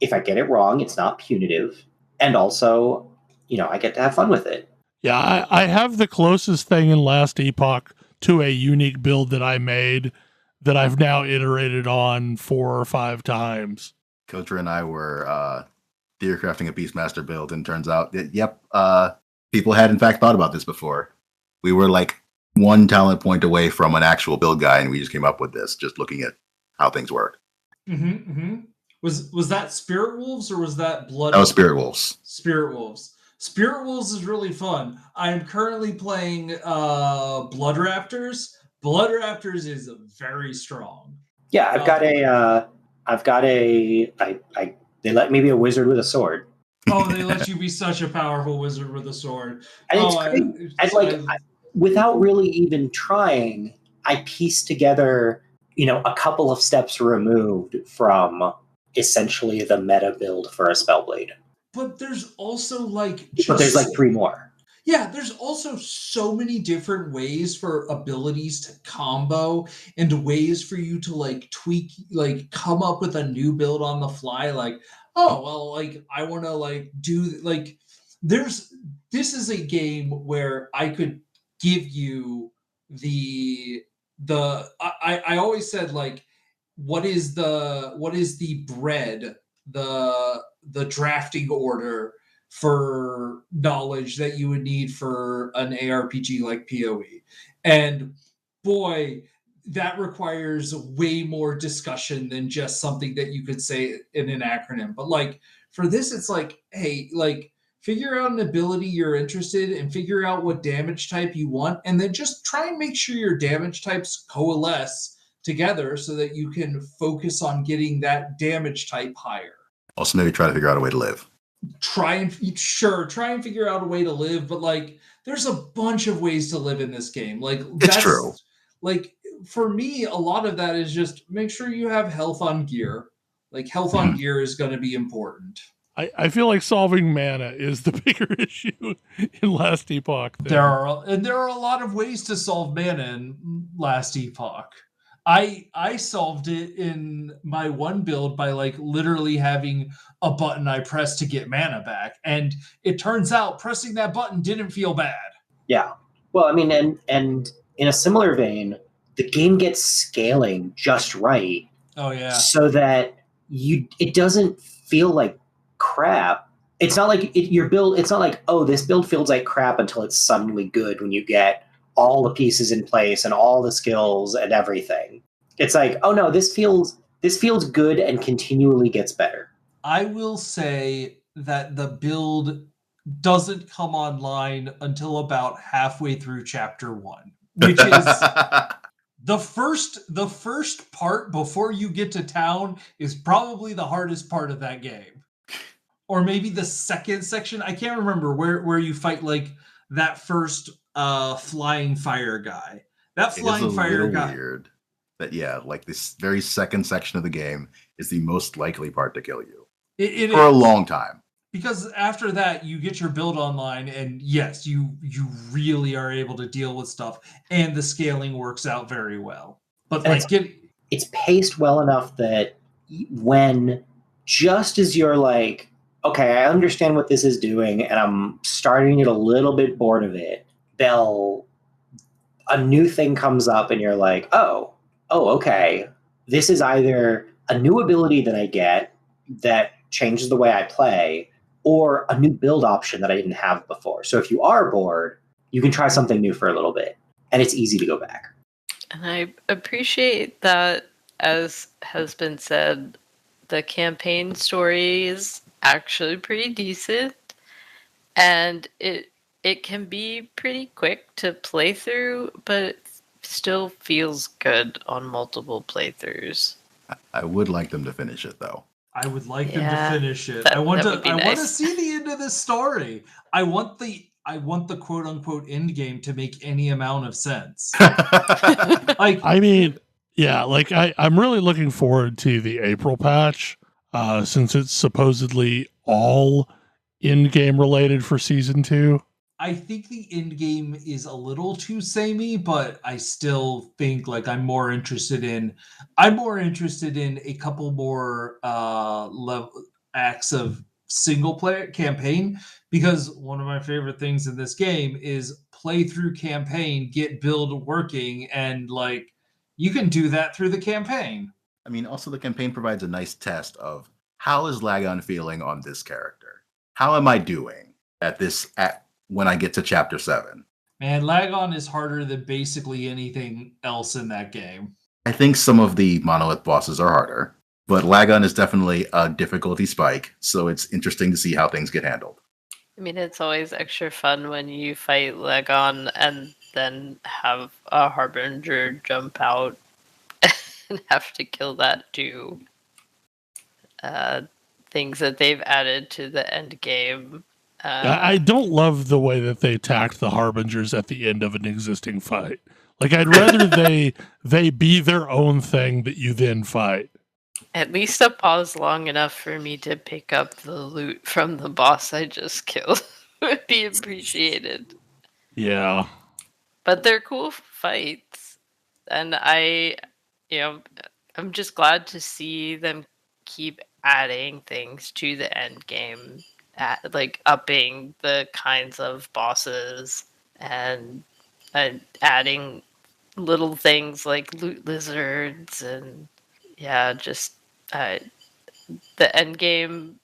if I get it wrong, it's not punitive, and also, I get to have fun with it. Yeah, I have the closest thing in Last Epoch to a unique build that I made that I've now iterated on 4 or 5 times. Kodra and I were theory crafting a Beastmaster build, and turns out that, people had in fact thought about this before. We were one talent point away from an actual build guide, and we just came up with this, just looking at how things work. Mm-hmm, mm-hmm. Was that Spirit Wolves or was that Blood? That was Spirit Wolves. Spirit Wolves. Spirit Wolves is really fun. I am currently playing Blood Raptors. Blood Raptors is very strong. Yeah, they let me be a wizard with a sword. Oh, they let you be such a powerful wizard with a sword. And it's great. Without really even trying, I pieced together, a couple of steps removed from essentially the meta build for a Spellblade. But there's also but there's 3 more. Yeah, there's also so many different ways for abilities to combo and ways for you to tweak, come up with a new build on the fly. I want to do this is a game where I could give you I always said what is the bread, the drafting order for knowledge that you would need for an ARPG like PoE. And boy, that requires way more discussion than just something that you could say in an acronym. But for this, it's hey, figure out an ability you're interested in and figure out what damage type you want. And then just try and make sure your damage types coalesce together so that you can focus on getting that damage type higher. Also, maybe try to figure out a way to live. Try and figure out a way to live, but there's a bunch of ways to live in this game. It's true. For me, a lot of that is just make sure you have health on gear. Health on gear is going to be important. I feel like solving mana is the bigger issue in Last Epoch. There are a lot of ways to solve mana in Last Epoch. I solved it in my one build by like literally having a button I pressed to get mana back, and it turns out pressing that button didn't feel bad. Yeah. Well, I mean, and in a similar vein, the game gets scaling just right. Oh yeah. So that it doesn't feel like crap. It's not like your build. It's not like, oh, this build feels like crap until it's suddenly good when you get all the pieces in place and all the skills and everything. It's like, oh no, this feels good and continually gets better. I will say that the build doesn't come online until about halfway through chapter 1, which is the first part before you get to town is probably the hardest part of that game. Or maybe the second section. I can't remember where you fight like that first flying fire guy. That flying fire guy. Weird. That like this very second section of the game is the most likely part to kill you for a long time. Because after that, you get your build online, and yes, you really are able to deal with stuff, and the scaling works out very well. But like, it's paced well enough that when just as you're like, okay, I understand what this is doing, and I'm starting to get a little bit bored of it, a new thing comes up, and you're like, oh, okay, this is either a new ability that I get that changes the way I play, or a new build option that I didn't have before. So if you are bored, you can try something new for a little bit, and it's easy to go back. And I appreciate that, as has been said, the campaign story is actually pretty decent, and it can be pretty quick to play through, but it still feels good on multiple playthroughs. I would like them to finish it, though. I would like them to finish it. I want to see the end of this story. I want the quote unquote end game to make any amount of sense. I mean, yeah, like I'm really looking forward to the April patch, since it's supposedly all in-game related for season 2. I think the end game is a little too samey, but I still think like I'm more interested in a couple more acts of single player campaign, because one of my favorite things in this game is play through campaign, get build working, and like you can do that through the campaign. I mean, also the campaign provides a nice test of how is Lagon feeling on this character? How am I doing when I get to chapter 7? Man, Lagon is harder than basically anything else in that game. I think some of the monolith bosses are harder, but Lagon is definitely a difficulty spike, so it's interesting to see how things get handled. I mean, it's always extra fun when you fight Lagon and then have a Harbinger jump out and have to kill that too. Things that they've added to the end game. I don't love the way that they attacked the Harbingers at the end of an existing fight. Like, I'd rather they be their own thing that you then fight. At least a pause long enough for me to pick up the loot from the boss I just killed would be appreciated. Yeah. But they're cool fights. And I'm just glad to see them keep adding things to the end game. Like upping the kinds of bosses and adding little things like loot lizards, and just the end game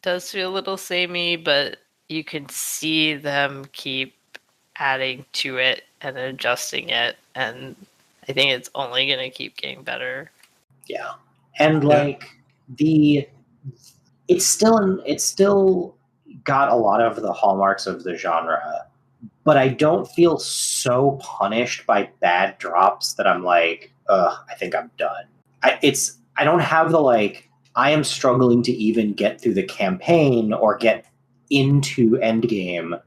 does feel a little samey, but you can see them keep adding to it and adjusting it, and I think it's only going to keep getting better. Yeah, and it's still got a lot of the hallmarks of the genre, but I don't feel so punished by bad drops that I'm like, I think I'm done. I don't have the I am struggling to even get through the campaign or get into endgame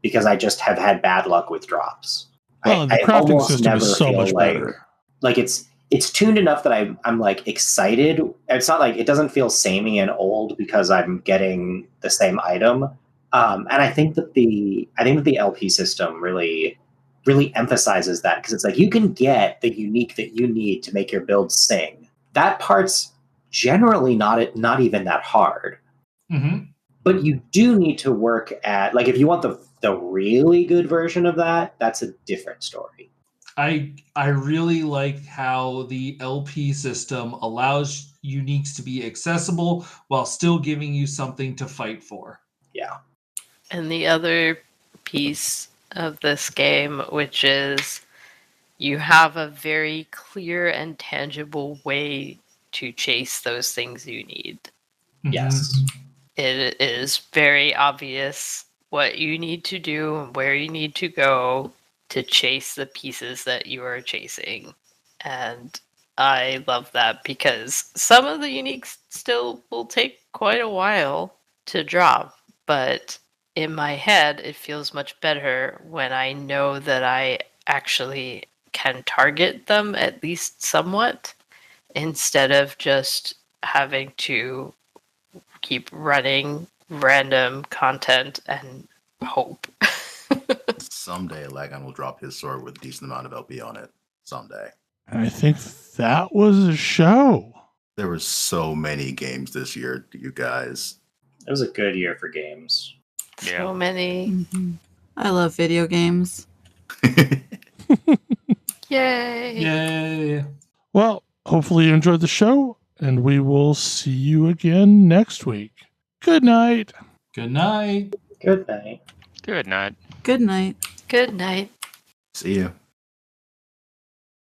because I just have had bad luck with drops. Well, the crafting system is so much better. Like it's tuned enough that I'm like excited. It's not like it doesn't feel samey and old because I'm getting the same item. And I think that the LP system really really emphasizes that, because it's like you can get the unique that you need to make your build sing. That part's generally not even that hard. Mm-hmm. But you do need to work at, like, if you want the really good version of that, that's a different story. I really like how the LP system allows uniques to be accessible while still giving you something to fight for. Yeah. And the other piece of this game, which is you have a very clear and tangible way to chase those things you need. Yes. It is very obvious what you need to do and where you need to go to chase the pieces that you are chasing. And I love that because some of the uniques still will take quite a while to drop, but in my head, it feels much better when I know that I actually can target them at least somewhat instead of just having to keep running random content and hope. Someday Lagan will drop his sword with a decent amount of LP on it. Someday. And I think that was a show. There were so many games this year, you guys. It was a good year for games. So many. Mm-hmm. I love video games. Yay! Yay! Well, hopefully you enjoyed the show, and we will see you again next week. Good night. Good night. Good night. Good night. Good night. Good night. See you.